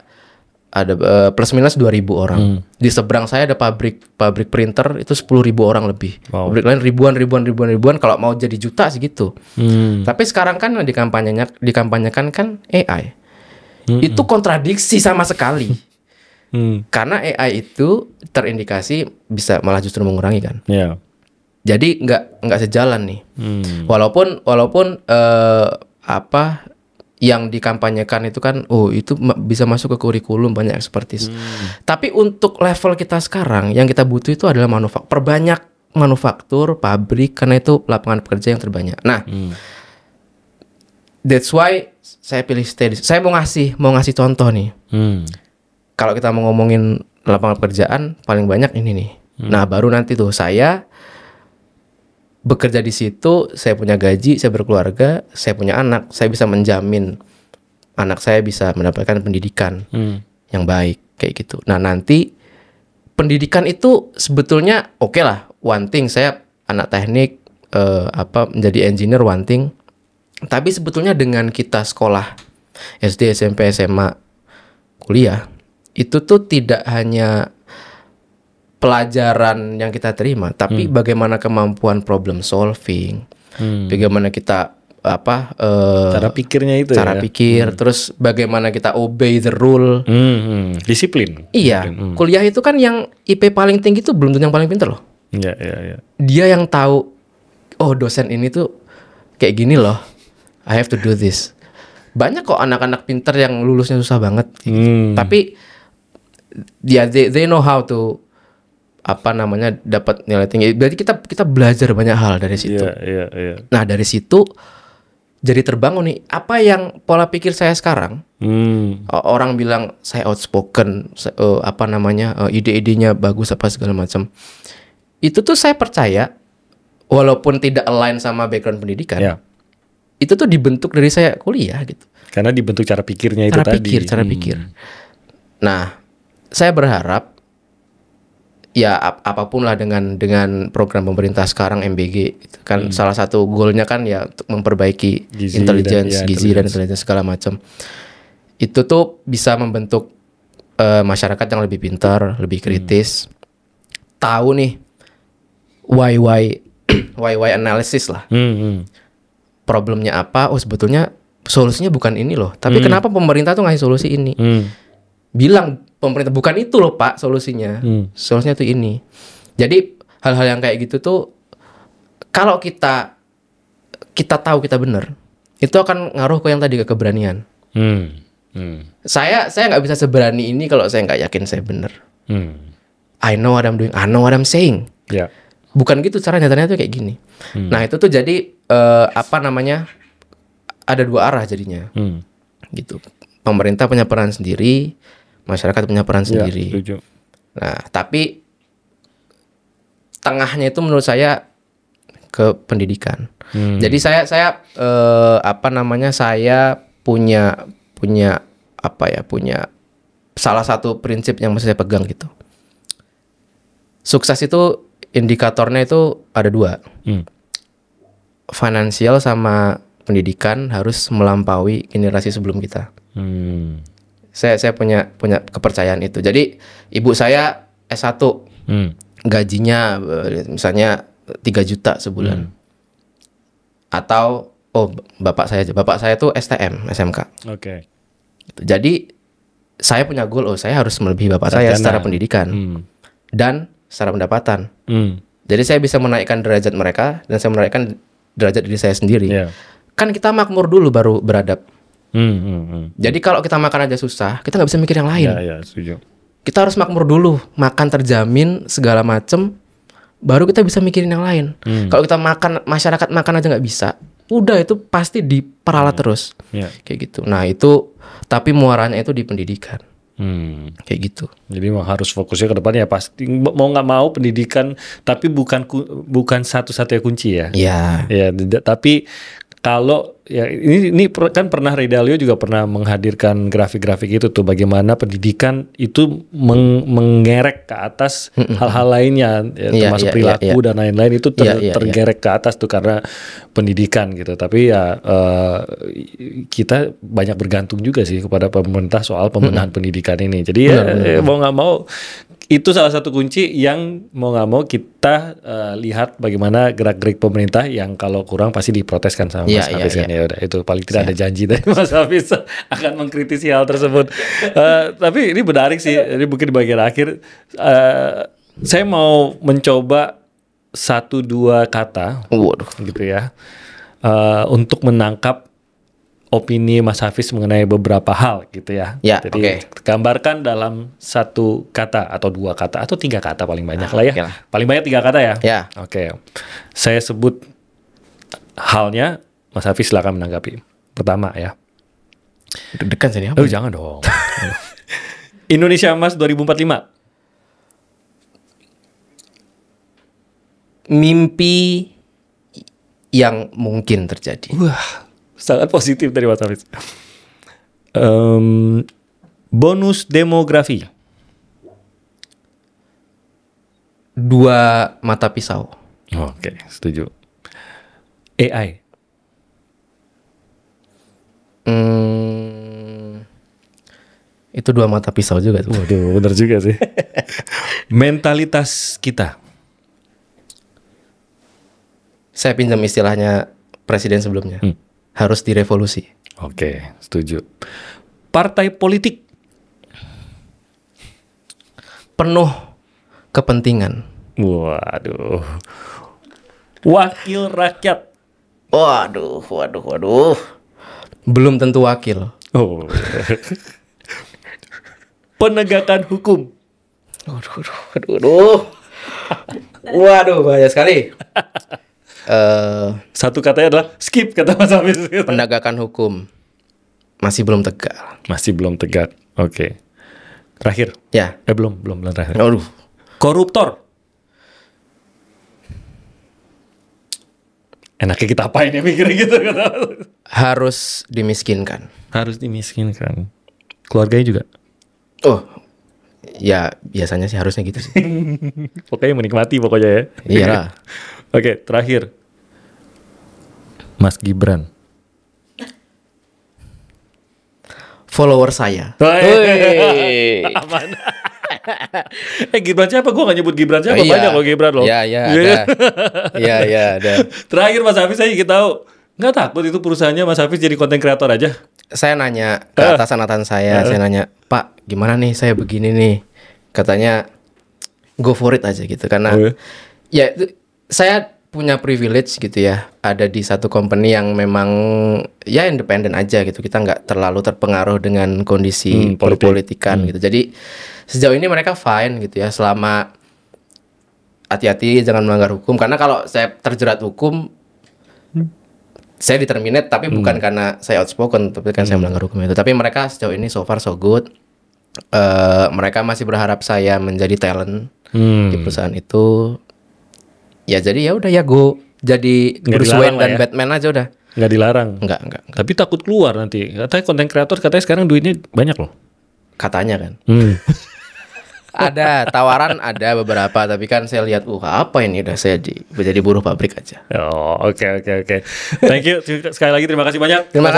ada plus minus 2.000 orang. Di seberang saya ada pabrik printer itu 10.000 orang lebih. Pabrik lain ribuan. Kalau mau jadi juta segitu. Tapi sekarang kan dikampanyekan kan AI. Itu kontradiksi sama sekali. Karena AI itu terindikasi bisa malah justru mengurangi kan. Jadi nggak sejalan nih. Walaupun yang dikampanyekan itu kan, itu bisa masuk ke kurikulum, banyak ekspertis. Tapi untuk level kita sekarang, yang kita butuh itu adalah perbanyak manufaktur, pabrik, karena itu lapangan pekerja yang terbanyak. Nah, that's why saya pilih stay. Saya mau ngasih contoh nih. Kalau kita mau ngomongin lapangan pekerjaan, paling banyak ini nih. Nah, baru nanti tuh saya bekerja di situ, saya punya gaji, saya berkeluarga, saya punya anak, saya bisa menjamin anak saya bisa mendapatkan pendidikan yang baik kayak gitu. Nah, nanti pendidikan itu sebetulnya oke lah, one thing, saya anak teknik menjadi engineer one thing. Tapi sebetulnya dengan kita sekolah SD, SMP, SMA, kuliah, itu tuh tidak hanya pelajaran yang kita terima, tapi bagaimana kemampuan problem solving, bagaimana kita cara pikirnya itu, pikir, terus bagaimana kita obey the rule, disiplin. Iya, kuliah itu kan yang IP paling tinggi itu belum tentu yang paling pintar loh. Iya. Dia yang tahu, dosen ini tuh kayak gini loh, I have to do this. Banyak kok anak-anak pintar yang lulusnya susah banget, tapi they know how to dapat nilai tinggi. Berarti kita belajar banyak hal dari situ. Iya. Nah, dari situ jadi terbangun nih apa yang pola pikir saya sekarang. Orang bilang saya outspoken, ide-idenya bagus apa segala macam. Itu tuh saya percaya walaupun tidak align sama background pendidikan. Itu tuh dibentuk dari saya kuliah gitu. Karena dibentuk cara pikirnya itu tadi. Cara pikir. Nah, saya berharap ya apapun lah dengan program pemerintah sekarang MBG itu kan salah satu goalnya kan ya untuk memperbaiki gizi dan intelligence segala macam. Itu tuh bisa membentuk masyarakat yang lebih pintar, lebih kritis, tahu nih why analysis lah. Problemnya apa? Sebetulnya solusinya bukan ini loh. Tapi kenapa pemerintah tuh ngasih solusi ini? Bilang pemerintah bukan itu loh Pak solusinya. Solusinya tuh ini. Jadi hal-hal yang kayak gitu tuh kalau kita tahu kita benar, itu akan ngaruh ke yang tadi, ke keberanian. Saya nggak bisa seberani ini kalau saya nggak yakin saya benar. I know what I'm doing, I know what I'm saying. Bukan gitu caranya, ternyata kayak gini. Nah, itu tuh jadi ada dua arah jadinya. Gitu. pemerintah punya peran sendiri, masyarakat punya peran sendiri. Setuju. Nah, tapi tengahnya itu menurut saya ke pendidikan. Jadi saya punya salah satu prinsip yang masih saya pegang gitu. Sukses itu indikatornya itu ada 2. Finansial sama pendidikan harus melampaui generasi sebelum kita. Saya punya kepercayaan itu. Jadi ibu saya S1, gajinya misalnya 3 juta sebulan. Atau bapak saya tuh STM, SMK. Oke. Jadi saya punya goal, saya harus melebihi bapak saya secara pendidikan dan secara pendapatan. Jadi saya bisa menaikkan derajat mereka dan saya menaikkan derajat diri saya sendiri. Kan kita makmur dulu baru beradab. Jadi kalau kita makan aja susah, kita nggak bisa mikir yang lain. Setuju. Kita harus makmur dulu, makan terjamin segala macem, baru kita bisa mikirin yang lain. Kalau kita masyarakat makan aja nggak bisa, udah itu pasti diperalat terus. Kayak gitu. Nah itu, tapi muaranya itu di pendidikan. Kayak gitu. Jadi harus fokusnya ke depan ya, pasti mau nggak mau pendidikan, tapi bukan satu-satunya kunci ya. Ya, tapi kalau ya ini kan pernah Ray Dalio juga pernah menghadirkan grafik-grafik itu tuh, bagaimana pendidikan itu mengerek ke atas hal-hal lainnya termasuk perilaku dan lain-lain itu tergerek ke atas tuh karena pendidikan gitu. Tapi ya kita banyak bergantung juga sih kepada pemerintah soal pembenahan pendidikan ini. Jadi mau nggak mau itu salah satu kunci yang mau nggak mau kita lihat bagaimana gerak-gerik pemerintah yang kalau kurang pasti diproteskan sama Mas Hafiz kan. Ya udah, itu paling tidak ada janji dari Mas Hafiz akan mengkritisi hal tersebut. Tapi ini menarik sih. Ini mungkin di bagian akhir saya mau mencoba 1-2 kata, gitu ya, untuk menangkap opini Mas Hafiz mengenai beberapa hal gitu ya. Jadi gambarkan dalam 1 kata atau 2 kata atau 3 kata paling banyak lah ya. Paling banyak 3 kata ya. Oke. Saya sebut halnya, Mas Hafiz silakan menanggapi. Pertama ya. Deg-degan sini apa? Jangan dong. Indonesia Emas 2045. Mimpi yang mungkin terjadi. Wah, sangat positif dari Mas Hafiz. Bonus demografi. 2 mata pisau. Oke, setuju. AI. Itu 2 mata pisau juga tuh. Waduh, benar juga sih. Mentalitas kita. Saya pinjam istilahnya presiden sebelumnya. Harus direvolusi. Oke, setuju. Partai politik. Penuh kepentingan. Waduh. Wakil rakyat. Waduh. Belum tentu wakil. Penegakan hukum. Waduh, bahaya sekali. 1 katanya adalah skip, kata Mas Hafiz. Penegakan hukum masih belum tegak. Masih belum tegak. Oke. Terakhir. Ya. Belum terakhir. Aduh. Koruptor. Enaknya kita apain ya mikirnya gitu. Harus dimiskinkan. Harus dimiskinkan. Keluarganya juga. Ya biasanya sih harusnya gitu sih. Pokoknya menikmati pokoknya ya. Iyalah. Oke, terakhir. Mas Gibran. Follower saya. Aman. Gibran siapa? Gue gak nyebut Gibran siapa. Banyak loh Gibran loh. Iya, ada. Iya, ada. Terakhir Mas Hafiz, saya ingin tahu, nggak takut itu perusahaannya Mas Hafiz jadi konten kreator aja? Saya nanya ke atasan saya, saya nanya, Pak, gimana nih saya begini nih? Katanya, go for it aja gitu. Karena ya saya punya privilege gitu ya, ada di satu company yang memang ya independen aja gitu. Kita nggak terlalu terpengaruh dengan kondisi politikan gitu. Jadi sejauh ini mereka fine gitu ya, selama hati-hati jangan melanggar hukum. Karena kalau saya terjerat hukum, saya di-terminate tapi bukan karena saya outspoken, tapi kan saya melanggar hukum itu. Tapi mereka sejauh ini so far so good. Mereka masih berharap saya menjadi talent di perusahaan itu. Ya jadi ya udah ya gue jadi Bruce Wayne dan Batman aja udah. Nggak dilarang. Enggak. Tapi takut keluar nanti. Katanya konten kreator katanya sekarang duitnya banyak loh. Katanya kan. Ada tawaran, ada beberapa, tapi kan saya lihat apa ini, udah saya jadi buruh pabrik aja. Oh, oke. Thank you sekali lagi, terima kasih banyak. Terima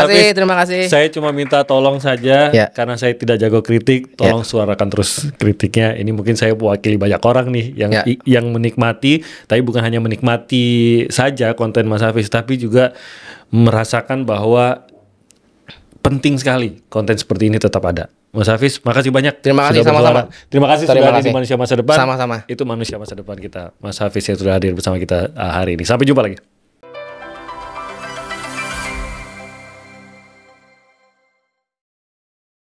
kasih. Saya cuma minta tolong saja karena saya tidak jago kritik, tolong suarakan terus kritiknya. Ini mungkin saya mewakili banyak orang nih yang menikmati, tapi bukan hanya menikmati saja konten Mas Hafiz, tapi juga merasakan bahwa penting sekali konten seperti ini tetap ada. Mas Hafiz, makasih banyak. Terima kasih sama-sama. Terima kasih sudah hadir di Manusia Masa Depan. Sama-sama. Itu Manusia Masa Depan kita. Mas Hafiz yang sudah hadir bersama kita hari ini. Sampai jumpa lagi.